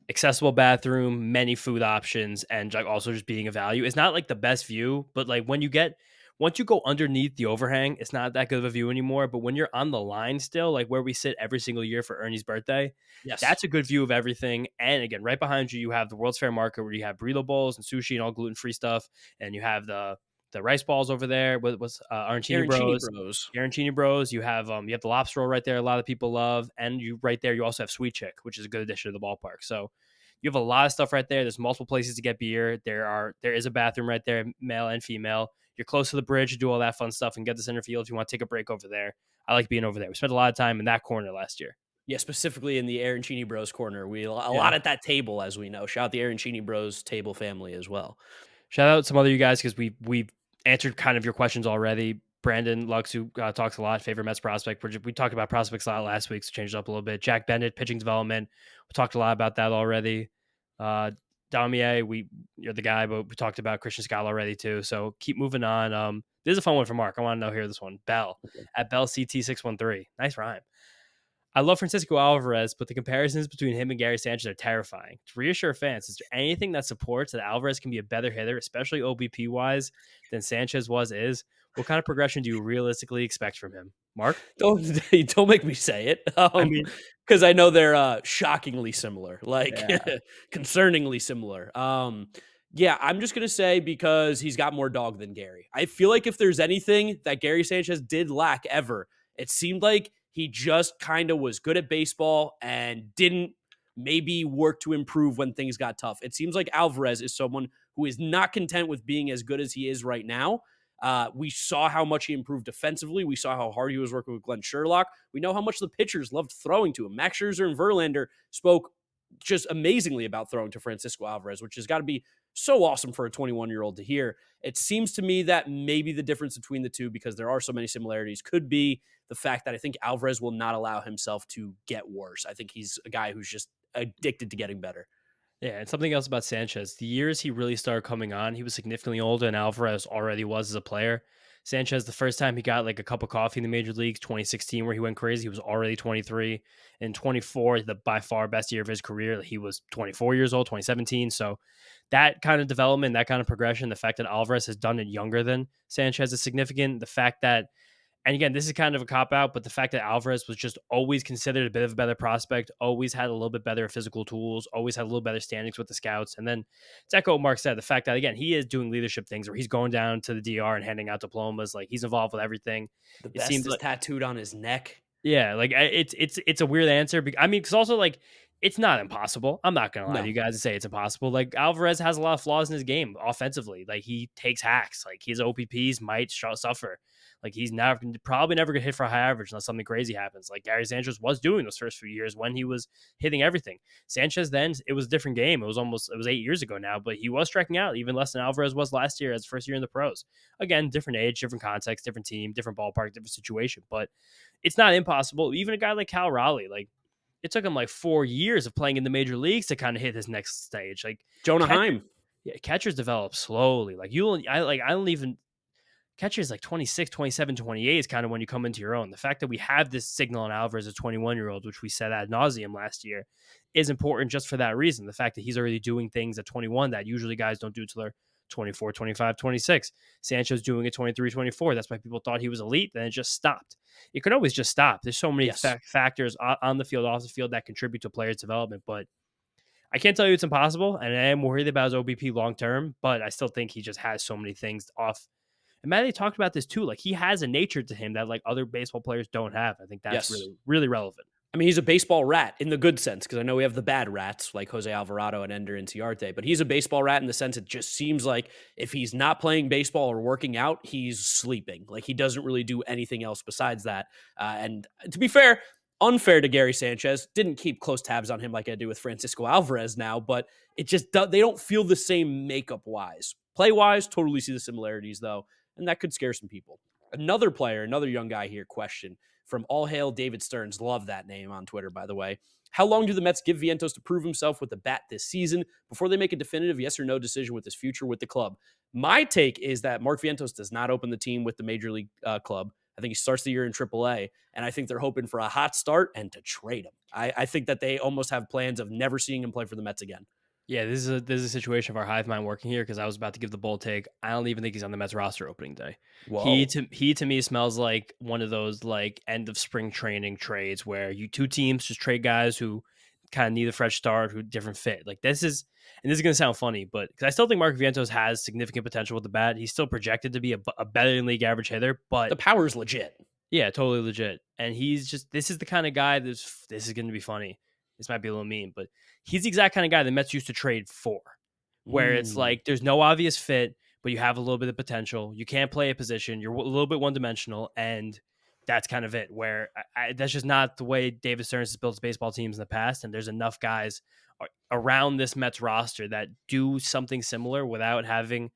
accessible bathroom, many food options, and like also just being a value. It's not like the best view, but like once you go underneath the overhang, it's not that good of a view anymore. But when you're on the line still, like where we sit every single year for Ernie's birthday,
Yes.
that's a good view of everything. And again, right behind you, you have the World's Fair Market where you have burrito bowls and sushi and all gluten free stuff, and you have the rice balls over there with Arancini
Arancini
Bros.
Bros.
Arancini Bros. You have the lobster roll right there. A lot of people love, and you right there. You also have Sweet Chick, which is a good addition to the ballpark. So you have a lot of stuff right there. There's multiple places to get beer. There is a bathroom right there, male and female. You're close to the bridge to do all that fun stuff and get the center field if you want to take a break over there. I like being over there. We spent a lot of time in that corner last year.
Yeah, specifically in the Arancini Bros corner. We a
Yeah.
lot at that table, as we know. Shout out the Arancini Bros table family as well.
Shout out some other you guys because we've answered kind of your questions already. Brandon Lux, who talks a lot, favorite Mets prospect. We talked about prospects a lot last week, so changed it up a little bit. Jack Bennett, pitching development. We talked a lot about that already. Damier, you're the guy, but we talked about Christian Scott already too. So keep moving on. This is a fun one for Mark. I want to know here this one. Bell at Bell CT613. Nice rhyme. I love Francisco Alvarez, but the comparisons between him and Gary Sanchez are terrifying. To reassure fans, is there anything that supports that Alvarez can be a better hitter, especially OBP wise, than Sanchez is? What kind of progression do you realistically expect from him? Mark?
Don't make me say it.
I mean,
Because I know they're shockingly similar, like
yeah,
concerningly similar. Yeah, I'm just gonna say because he's got more dog than Gary. I feel like if there's anything that Gary Sanchez did lack ever, it seemed like he just kind of was good at baseball and didn't maybe work to improve when things got tough. It seems like Alvarez is someone who is not content with being as good as he is right now. We saw how much he improved defensively. We saw how hard he was working with Glenn Sherlock. We know how much the pitchers loved throwing to him. Max Scherzer and Verlander spoke just amazingly about throwing to Francisco Alvarez, which has got to be so awesome for a 21-year-old to hear. It seems to me that maybe the difference between the two, because there are so many similarities, could be the fact that I think Alvarez will not allow himself to get worse. I think he's a guy who's just addicted to getting better.
yeah, and something else about Sanchez. The years he really started coming on, he was significantly older, and Alvarez already was as a player. Sanchez, the first time he got like a cup of coffee in the major leagues, 2016, where he went crazy, he was already 23. And 24, the by far best year of his career, he was 24 years old, 2017. So that kind of development, that kind of progression, the fact that Alvarez has done it younger than Sanchez is significant. The fact that, and again, this is kind of a cop out, but the fact that Alvarez was just always considered a bit of a better prospect, always had a little bit better physical tools, always had a little better standings with the scouts. And then to echo what Mark said, the fact that, again, he is doing leadership things where he's going down to the DR and handing out diplomas. Like he's involved with everything.
The
It
best
seems
is
like,
tattooed on his neck.
yeah, like it's a weird answer. I mean, because also like It's not impossible. I'm not gonna lie to
No.
you guys and say it's impossible. Like Alvarez has a lot of flaws in his game offensively. Like he takes hacks. Like his OPPs might suffer. Like he's probably never gonna hit for a high average unless something crazy happens. Like Gary Sanchez was doing those first few years when he was hitting everything. Sanchez then it was a different game. It was 8 years ago now, but he was striking out even less than Alvarez was last year as first year in the pros. Again, different age, different context, different team, different ballpark, different situation. But it's not impossible. Even a guy like Cal Raleigh, like it took him like 4 years of playing in the major leagues to kind of hit his next stage. Like
Jonah
catcher,
Heim.
yeah, catchers develop slowly. Like I don't even catchers like 26, 27, 28 is kind of when you come into your own. The fact that we have this signal on Alvarez, a 21-year-old, which we said ad nauseum last year, is important just for that reason. The fact that he's already doing things at 21 that usually guys don't do till they're 24, 25, 26. Sanchez doing it 23, 24. That's why people thought he was elite. Then it just stopped. It could always just stop. There's so many factors on the field, off the field that contribute to players' development. But I can't tell you it's impossible. And I am worried about his OBP long term. But I still think he just has so many things off. And Matty talked about this too. Like he has a nature to him that like other baseball players don't have. I think that's really, really relevant.
I mean, he's a baseball rat in the good sense, because I know we have the bad rats like Jose Alvarado and Ender Inciarte, but he's a baseball rat in the sense it just seems like if he's not playing baseball or working out, he's sleeping. Like he doesn't really do anything else besides that. And to be fair, unfair to Gary Sanchez, didn't keep close tabs on him like I do with Francisco Alvarez now, but it just they don't feel the same makeup wise. Play wise, totally see the similarities though, and that could scare some people. Another player, another young guy here, question from All Hail David Stearns. Love that name on Twitter, by the way. How long do the Mets give Vientos to prove himself with the bat this season before they make a definitive yes or no decision with his future with the club? My take is that Mark Vientos does not open the team with the Major League club. I think he starts the year in AAA, and I think they're hoping for a hot start and to trade him. I think that they almost have plans of never seeing him play for the Mets again.
Yeah, this is a situation of our hive mind working here because I was about to give the bold take. I don't even think he's on the Mets roster opening day.
Whoa.
He to me smells like one of those like end of spring training trades where you two teams just trade guys who kind of need a fresh start, who different fit. Like this is going to sound funny, but because I still think Mark Vientos has significant potential with the bat. He's still projected to be a better than league average hitter, but
the power is legit.
Yeah, totally legit. And he's just this is the kind of guy this is going to be funny. This might be a little mean, but he's the exact kind of guy the Mets used to trade for, where it's like there's no obvious fit, but you have a little bit of potential. You can't play a position. You're a little bit one-dimensional, and that's kind of it, where that's just not the way David Stearns has built his baseball teams in the past, and there's enough guys around this Mets roster that do something similar without having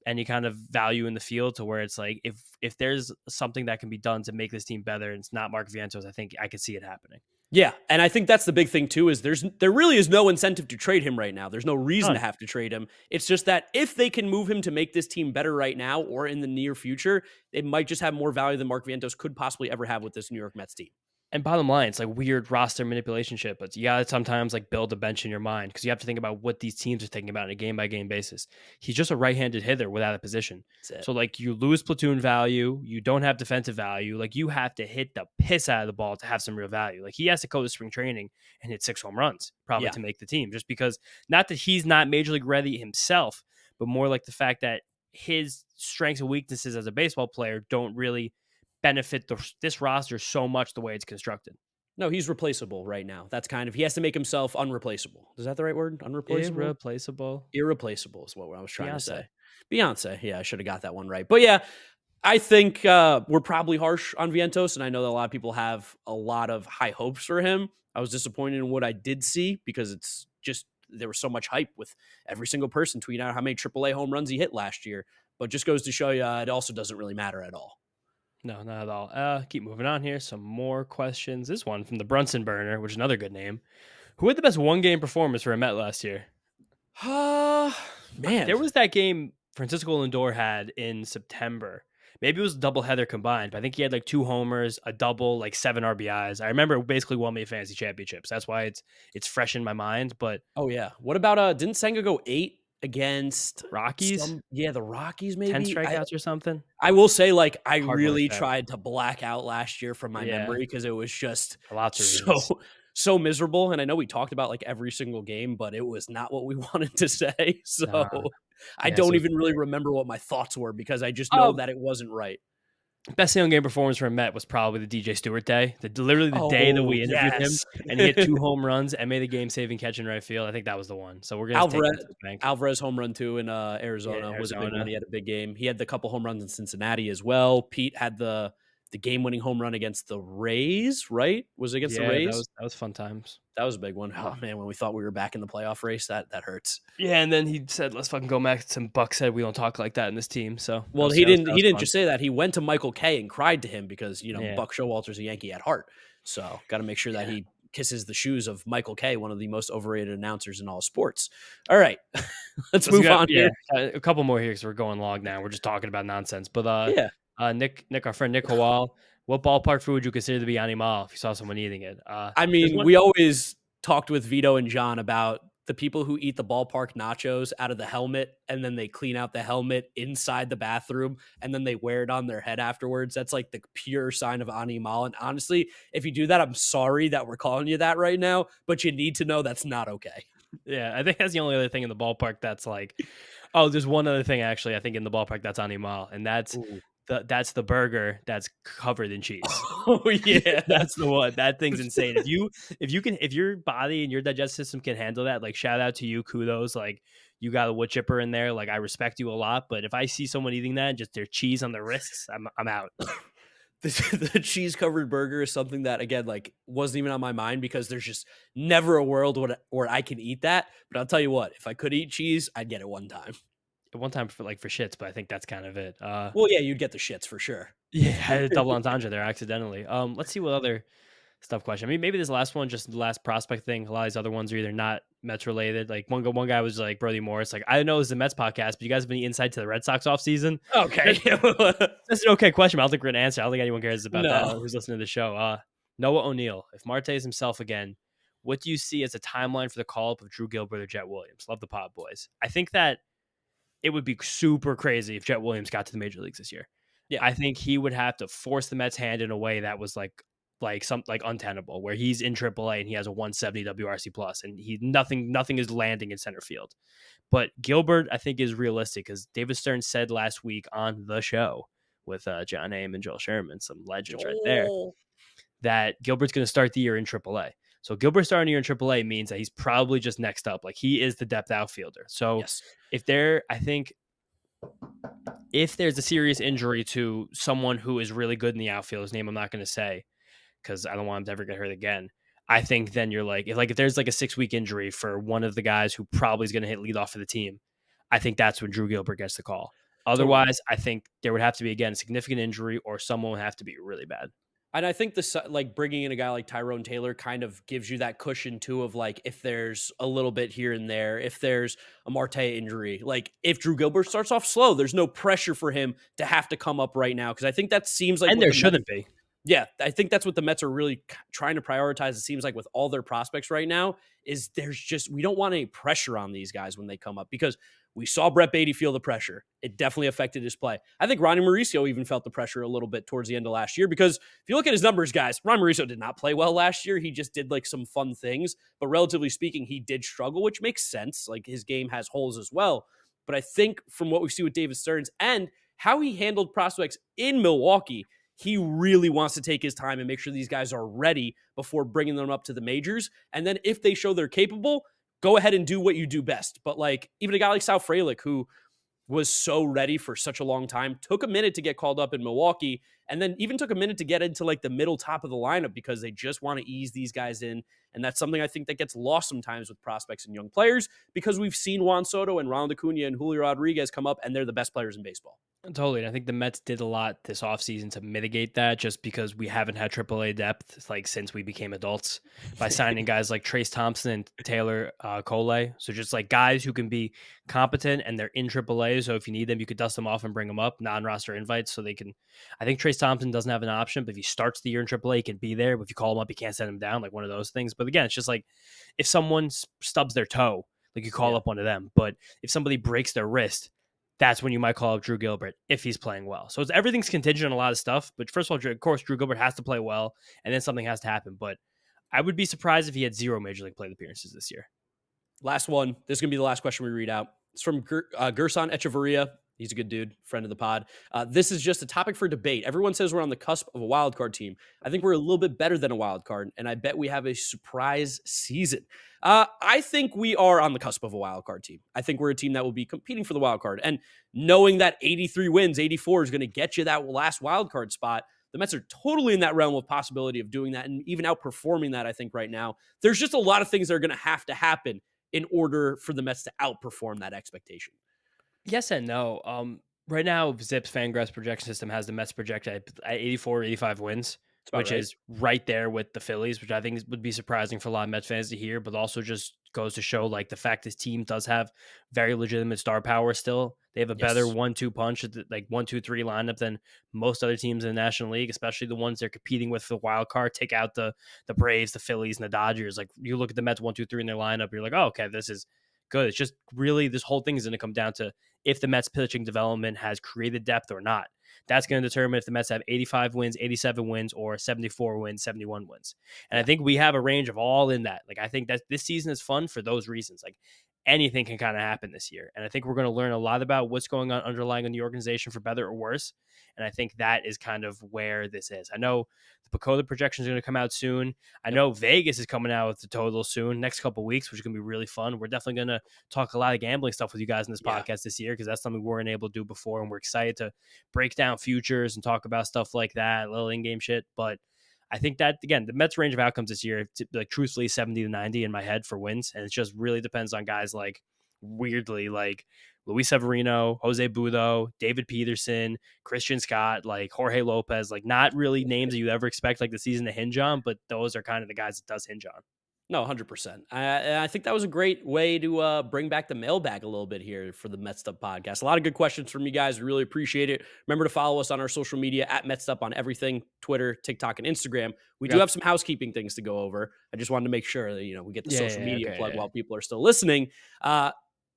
any kind of value in the field to where it's like if there's something that can be done to make this team better and it's not Mark Vientos, I think I could see it happening.
Yeah, and I think that's the big thing too is there really is no incentive to trade him right now. There's no reason to have to trade him. It's just that if they can move him to make this team better right now or in the near future, it might just have more value than Mark Vientos could possibly ever have with this New York Mets team.
And bottom line, it's like weird roster manipulation shit, but you gotta sometimes like build a bench in your mind because you have to think about what these teams are thinking about on a game by game basis. He's just a right-handed hitter without a position. So like you lose platoon value, you don't have defensive value. Like you have to hit the piss out of the ball to have some real value. Like he has to go to spring training and hit 6 home runs probably to make the team, just because not that he's not major league ready himself, but more like the fact that his strengths and weaknesses as a baseball player don't really benefit this roster so much the way it's constructed.
No, he's replaceable right now. That's kind of, he has to make himself unreplaceable. Is that the right word? Unreplaceable? Irreplaceable is what I was trying to say. Beyonce. Yeah, I should have got that one right. But yeah, I think we're probably harsh on Vientos, and I know that a lot of people have a lot of high hopes for him. I was disappointed in what I did see because it's just, there was so much hype with every single person tweeting out how many AAA home runs he hit last year. But just goes to show you it also doesn't really matter at all.
No, not at all. Keep moving on here. Some more questions. This one from the Brunson Burner, which is another good name. Who had the best one-game performance for a Met last year?
Man.
There was that game Francisco Lindor had in September. Maybe it was a doubleheader combined, but I think he had like 2 homers, a double, like 7 RBIs. I remember it basically won me a fantasy championships. That's why it's fresh in my mind. But
oh yeah, what about didn't Senga go 8 against
Rockies?
The Rockies, maybe
10 strikeouts or something.
I will say, like, I really tried to black out last year from my memory because it was just so miserable. And I know we talked about like every single game, but it was not what we wanted to say. So I don't even really remember what my thoughts were because I just know that it wasn't right.
Best single game performance from Met was probably the DJ Stewart day. Literally the day that we interviewed him, and he hit 2 home runs and made a game-saving catch in right field. I think that was the one. So we're gonna take him to the bank.
Alvarez home run too in Arizona was a big one. He had a big game. He had the couple home runs in Cincinnati as well. Pete had the game-winning home run against the Rays, right? Was it against the Rays?
That was fun times.
That was a big one. Oh man, when we thought we were back in the playoff race, that hurts.
Yeah, and then he said, "Let's fucking go Mets." And Buck said, "We don't talk like that in this team." So
well, he didn't just say that. He went to Michael Kay and cried to him because Buck Showalter's a Yankee at heart. So got to make sure that he kisses the shoes of Michael Kay, one of the most overrated announcers in all sports. All right, let's move on here.
A couple more here because we're going long now. We're just talking about nonsense. But Nick, our friend Nick Hawal, what ballpark food would you consider to be animal if you saw someone eating it?
I mean, we always talked with Vito and John about the people who eat the ballpark nachos out of the helmet and then they clean out the helmet inside the bathroom and then they wear it on their head afterwards. That's like the pure sign of animal. And honestly, if you do that, I'm sorry that we're calling you that right now, but you need to know that's not okay.
Yeah, I think that's the only other thing in the ballpark that's like, oh, there's one other thing actually I think in the ballpark that's animal, and that's that's the burger that's covered in cheese.
Oh yeah,
that's the one. That thing's insane. If your body and your digestive system can handle that, like shout out to you, kudos. Like you got a wood chipper in there. Like I respect you a lot. But if I see someone eating that, just their cheese on their wrists, I'm out.
The cheese covered burger is something that again like wasn't even on my mind because there's just never a world where I can eat that. But I'll tell you what, if I could eat cheese, I'd get it one time.
One time for shits, but I think that's kind of it.
Well, yeah, you'd get the shits for sure.
Yeah, I had a double entendre there accidentally. Let's see what other stuff question. I mean, maybe this last one, just the last prospect thing. A lot of these other ones are either not Mets related. Like one guy was like Brody Morris. Like I know it's the Mets podcast, but you guys have any insight to the Red Sox offseason?
Okay,
that's an okay question. But I don't think we're gonna answer. I don't think anyone cares about that. Who's listening to the show? Noah O'Neill. If Marte is himself again, what do you see as a timeline for the call up of Drew Gilbert or Jet Williams? Love the pod, boys. I think that it would be super crazy if Jet Williams got to the major leagues this year. Yeah, I think he would have to force the Mets' hand in a way that was like untenable, where he's in AAA and he has a 170 WRC plus, and nothing is landing in center field. But Gilbert, I think, is realistic because David Stern said last week on the show with John Aim and Joel Sherman, some legends right there, that Gilbert's going to start the year in AAA. So Gilbert starting here in AAA means that he's probably just next up. Like he is the depth outfielder. So if there's a serious injury to someone who is really good in the outfield, whose name I'm not going to say because I don't want him to ever get hurt again. I think then you're like, if there's like a 6-week injury for one of the guys who probably is going to hit leadoff for the team, I think that's when Drew Gilbert gets the call. Otherwise, I think there would have to be, again, a significant injury or someone would have to be really bad.
And I think this, like bringing in a guy like Tyrone Taylor kind of gives you that cushion too of like, if there's a little bit here and there, if there's a Marte injury, like if Drew Gilbert starts off slow, there's no pressure for him to have to come up right now. Cause I think that seems like,
and there shouldn't be.
Yeah. I think that's what the Mets are really trying to prioritize. It seems like with all their prospects right now is we don't want any pressure on these guys when they come up because we saw Brett Beatty feel the pressure. It definitely affected his play. I think Ronnie Mauricio even felt the pressure a little bit towards the end of last year because if you look at his numbers, guys, Ronnie Mauricio did not play well last year. He just did like some fun things, but relatively speaking, he did struggle, which makes sense. Like his game has holes as well. But I think from what we see with David Stearns and how he handled prospects in Milwaukee, he really wants to take his time and make sure these guys are ready before bringing them up to the majors. And then if they show they're capable, go ahead and do what you do best. But like even a guy like Sal Frelick, who was so ready for such a long time, took a minute to get called up in Milwaukee, and then even took a minute to get into like the middle top of the lineup because they just want to ease these guys in. And that's something I think that gets lost sometimes with prospects and young players because we've seen Juan Soto and Ronald Acuna and Julio Rodriguez come up and they're the best players in baseball.
Totally. And I think the Mets did a lot this offseason to mitigate that just because we haven't had AAA depth like since we became adults by signing guys like Trace Thompson and Taylor Cole. So just like guys who can be competent and they're in AAA. So if you need them, you could dust them off and bring them up, non-roster invites so they can. I think Trace Thompson doesn't have an option, but if he starts the year in AAA, he can be there. But if you call him up, you can't send him down, like one of those things. But again, it's just like if someone stubs their toe, like you call up one of them. But if somebody breaks their wrist, that's when you might call up Drew Gilbert if he's playing well. So everything's contingent on a lot of stuff. But first of all, of course, Drew Gilbert has to play well, and then something has to happen. But I would be surprised if he had 0 Major League plate appearances this year.
Last one. This is going to be the last question we read out. It's from Gerson Echeverria. He's a good dude, friend of the pod. This is just a topic for debate. Everyone says we're on the cusp of a wild card team. I think we're a little bit better than a wild card, and I bet we have a surprise season. I think we are on the cusp of a wild card team. I think we're a team that will be competing for the wild card. And knowing that 83 wins, 84 is going to get you that last wild card spot, the Mets are totally in that realm of possibility of doing that and even outperforming that, I think, right now. There's just a lot of things that are going to happen in order for the Mets to outperform that expectation.
Yes and no. Right now, Zip's Fangraphs projection system has the Mets projected at 84, 85 wins, which
right.
is right there with the Phillies, which I think would be surprising for a lot of Mets fans to hear, but also just goes to show like the fact this team does have very legitimate star power still. They have a better 1-2 punch, like 1-2-3 lineup than most other teams in the National League, especially the ones they're competing with for the wild card. Take out the Braves, the Phillies, and the Dodgers. Like you look at the Mets 1-2-3 in their lineup, you're like, oh, okay, this is good. It's just really this whole thing is going to come down to if the Mets pitching development has created depth or not. That's going to determine if the Mets have 85 wins, 87 wins, or 74 wins, 71 wins. And I think we have a range of all in that. Like, I think that this season is fun for those reasons. Like, anything can kind of happen this year. And I think we're going to learn a lot about what's going on underlying in the organization for better or worse. And I think that is kind of where this is. I know the PECOTA projections are going to come out soon. I know Vegas is coming out with the total soon, next couple of weeks, which is going to be really fun. We're definitely going to talk a lot of gambling stuff with you guys in this podcast this year because that's something we weren't able to do before. And we're excited to break down futures and talk about stuff like that, little in-game shit. But I think that, again, the Mets range of outcomes this year, like truthfully 70 to 90 in my head for wins. And it just really depends on guys like, weirdly, like Luis Severino, Jose Budo, David Peterson, Christian Scott, like Jorge Lopez, like not really names that you ever expect like the season to hinge on, but those are kind of the guys it does hinge on.
No, 100%. I think that was a great way to bring back the mailbag a little bit here for the Mets'd podcast. A lot of good questions from you guys. We really appreciate it. Remember to follow us on our social media at Mets'd on everything, Twitter, TikTok, and Instagram. We do have some housekeeping things to go over. I just wanted to make sure that, we get the social media plug while people are still listening.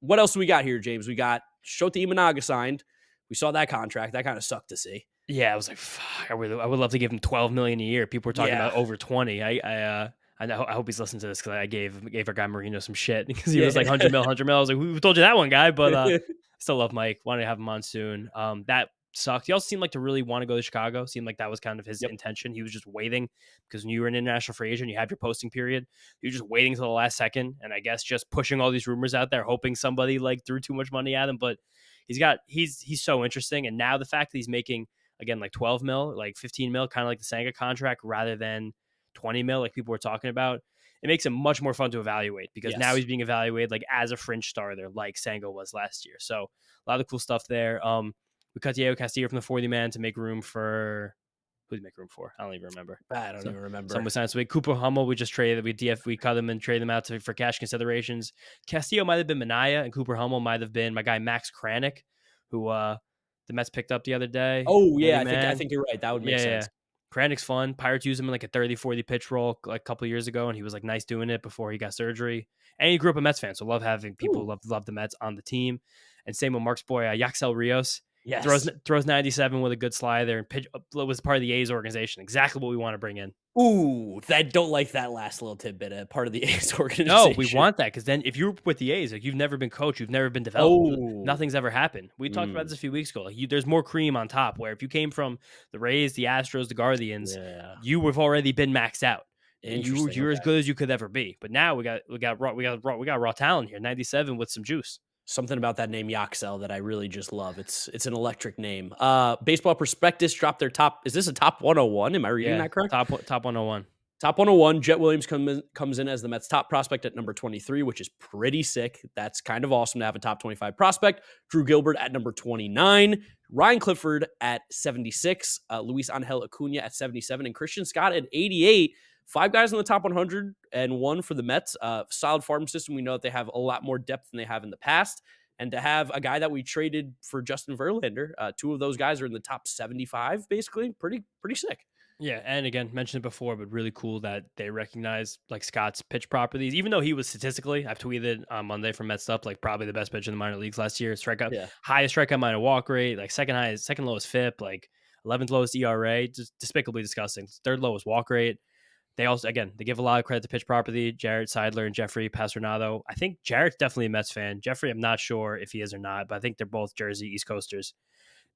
What else do we got here, James? We got Shota Imanaga signed. We saw that contract. That kind of sucked to see.
Yeah, I was like, fuck, I would love to give him $12 million a year. People were talking about over 20. I hope he's listening to this because I gave our guy Marino some shit because he was like 100 mil. I was like, who told you that one, guy? But still love Mike. Wanted to have him on soon. That sucked. He also seemed like to really want to go to Chicago. Seemed like that was kind of his intention. He was just waiting because when you were an international free agent, you have your posting period. You were just waiting until the last second, and I guess just pushing all these rumors out there, hoping somebody like threw too much money at him. But he's so interesting, and now the fact that he's making again like 12 mil, like 15 mil, kind of like the Senga contract, rather than 20 mil like people were talking about, it makes him much more fun to evaluate because now he's being evaluated like as a fringe starter like Senga was last year. So a lot of cool stuff there. We cut Diego Castillo from the 40 man to make room for who did make room for? I don't even remember.
I don't even remember.
Someone signed this week. Cooper Hummel, we just traded. We cut him and traded him out for cash considerations. Castillo might have been Minaya, and Cooper Hummel might have been my guy Max Kranick, who the Mets picked up the other day.
Oh yeah, I think you're right. That would make sense.
Kranick's fun. Pirates used him in like a 30-40 pitch roll like a couple of years ago, and he was like nice doing it before he got surgery. And he grew up a Mets fan, so love having people who love the Mets on the team. And same with Mark's boy, Yaxel Rios.
Yes.
Throws 97 with a good slider and pitch was part of the A's organization. Exactly what we want to bring in.
Ooh, I don't like that last little tidbit. Part of the A's organization.
No, we want that because then if you're with the A's, like you've never been coached, you've never been developed, nothing's ever happened. We talked about this a few weeks ago. Like there's more cream on top. Where if you came from the Rays, the Astros, the Guardians, you have already been maxed out. You're as good as you could ever be. But now we got raw talent here. 97 with some juice.
Something about that name Yaxel that I really just love. It's an electric name. Baseball Prospectus dropped their top. Is this a top 101? Am I reading that correct?
Top 101.
Top 101. Jet Williams comes in as the Mets' top prospect at number 23, which is pretty sick. That's kind of awesome to have a top 25 prospect. Drew Gilbert at number 29. Ryan Clifford at 76. Luis Angel Acuna at 77. And Christian Scott at 88. 5 guys in the top 100 and 1 for the Mets. Solid farm system. We know that they have a lot more depth than they have in the past. And to have a guy that we traded for Justin Verlander, 2 of those guys are in the top 75, basically. Pretty sick.
Yeah, and again, mentioned it before, but really cool that they recognize like Scott's pitch properties, even though he was statistically, I've tweeted on Monday from Mets'd like probably the best pitcher in the minor leagues last year. Highest strikeout minor walk rate, like second lowest FIP, like 11th lowest ERA, just despicably disgusting. 3rd lowest walk rate. They also, again, they give a lot of credit to pitch property. Jarrett Seidler and Jeffrey Pastornado. I think Jarrett's definitely a Mets fan. Jeffrey, I'm not sure if he is or not, but I think they're both Jersey East Coasters.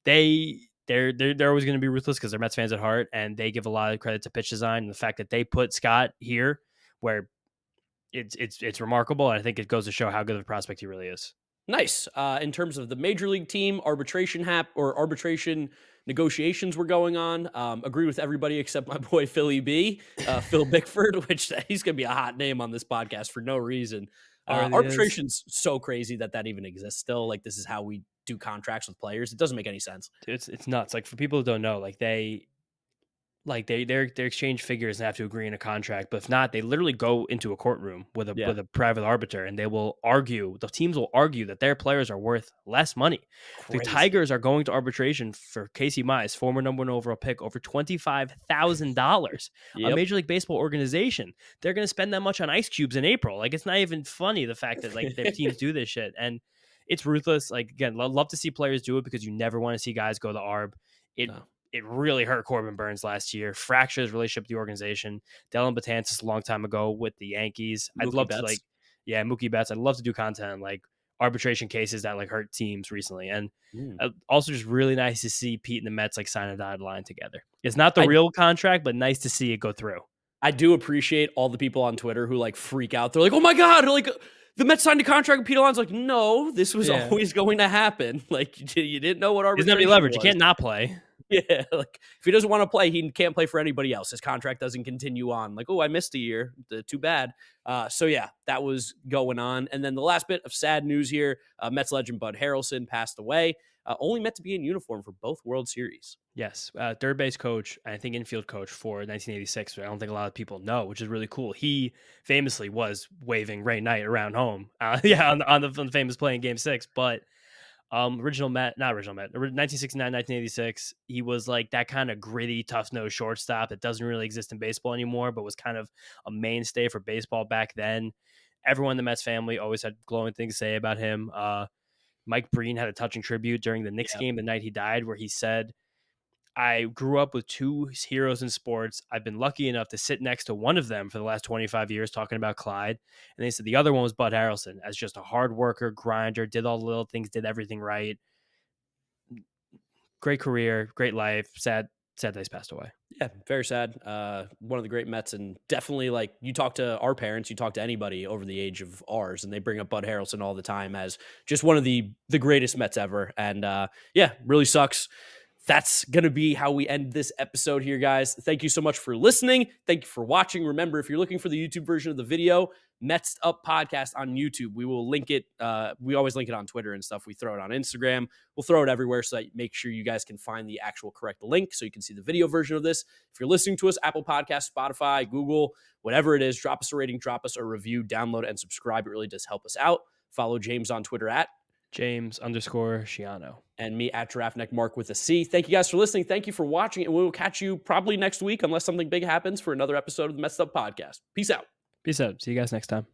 They're always going to be ruthless because they're Mets fans at heart, and they give a lot of credit to pitch design and the fact that they put Scott here where it's remarkable. And I think it goes to show how good of a prospect he really is.
Nice. In terms of the major league team, arbitration negotiations were going on. Agree with everybody except my boy Philly B, Phil Bickford, which he's going to be a hot name on this podcast for no reason. Arbitration's so crazy that even exists still. Like, this is how we do contracts with players. It doesn't make any sense.
Dude, it's nuts. Like, for people who don't know, they exchange figures and have to agree in a contract, but if not, they literally go into a courtroom with a private arbiter, and they will argue. The teams will argue that their players are worth less money. Crazy. The Tigers are going to arbitration for Casey Mize, former number 1 overall pick, over $25,000. A Major League Baseball organization, they're going to spend that much on ice cubes in April. Like, it's not even funny, the fact that like their teams do this shit, and it's ruthless. Like, again, love to see players do it because you never want to see guys go to arb. It really hurt Corbin Burns last year, fractured his relationship with the organization. Dylan Betances a long time ago with the Yankees. Mookie Betts. I'd love to do content on like arbitration cases that like hurt teams recently. And also just really nice to see Pete and the Mets like sign a dotted line together. It's not the real contract, but nice to see it go through.
I do appreciate all the people on Twitter who like freak out. They're like, oh my God, like the Mets signed a contract with Pete Alon's. Like, no, this was always going to happen. Like, you didn't know what arbitration was.
There's not any leverage. You can't not play.
Yeah, like if he doesn't want to play, he can't play for anybody else. His contract doesn't continue on. Like, oh, I missed a year. Too bad. So yeah, that was going on. And then the last bit of sad news here, Mets legend Bud Harrelson passed away. Only meant to be in uniform for both World Series.
Yes, third base coach, I think infield coach for 1986. I don't think a lot of people know, which is really cool. He famously was waving Ray Knight around home. On the famous play in Game 6, but. 1969, 1986. He was like that kind of gritty, tough-nosed shortstop that doesn't really exist in baseball anymore, but was kind of a mainstay for baseball back then. Everyone in the Mets family always had glowing things to say about him. Mike Breen had a touching tribute during the Knicks game the night he died, where he said, I grew up with two heroes in sports. I've been lucky enough to sit next to one of them for the last 25 years talking about Clyde. And they said the other one was Bud Harrelson as just a hard worker, grinder, did all the little things, did everything right. Great career, great life. Sad that he's passed away.
Yeah, very sad. One of the great Mets, and definitely like you talk to our parents, you talk to anybody over the age of ours, and they bring up Bud Harrelson all the time as just one of the greatest Mets ever. And really sucks. That's going to be how we end this episode here, guys. Thank you so much for listening. Thank you for watching. Remember, if you're looking for the YouTube version of the video, Mets'd Up podcast on YouTube. We will link it. We always link it on Twitter and stuff. We throw it on Instagram. We'll throw it everywhere so that make sure you guys can find the actual correct link so you can see the video version of this. If you're listening to us, Apple Podcasts, Spotify, Google, whatever it is, drop us a rating, drop us a review, download and subscribe. It really does help us out. Follow James on Twitter at
James_Shiano.
And me at GiraffeNeckMark with a C. Thank you guys for listening. Thank you for watching. And we will catch you probably next week unless something big happens for another episode of the Mets'd Up podcast. Peace out.
Peace out. See you guys next time.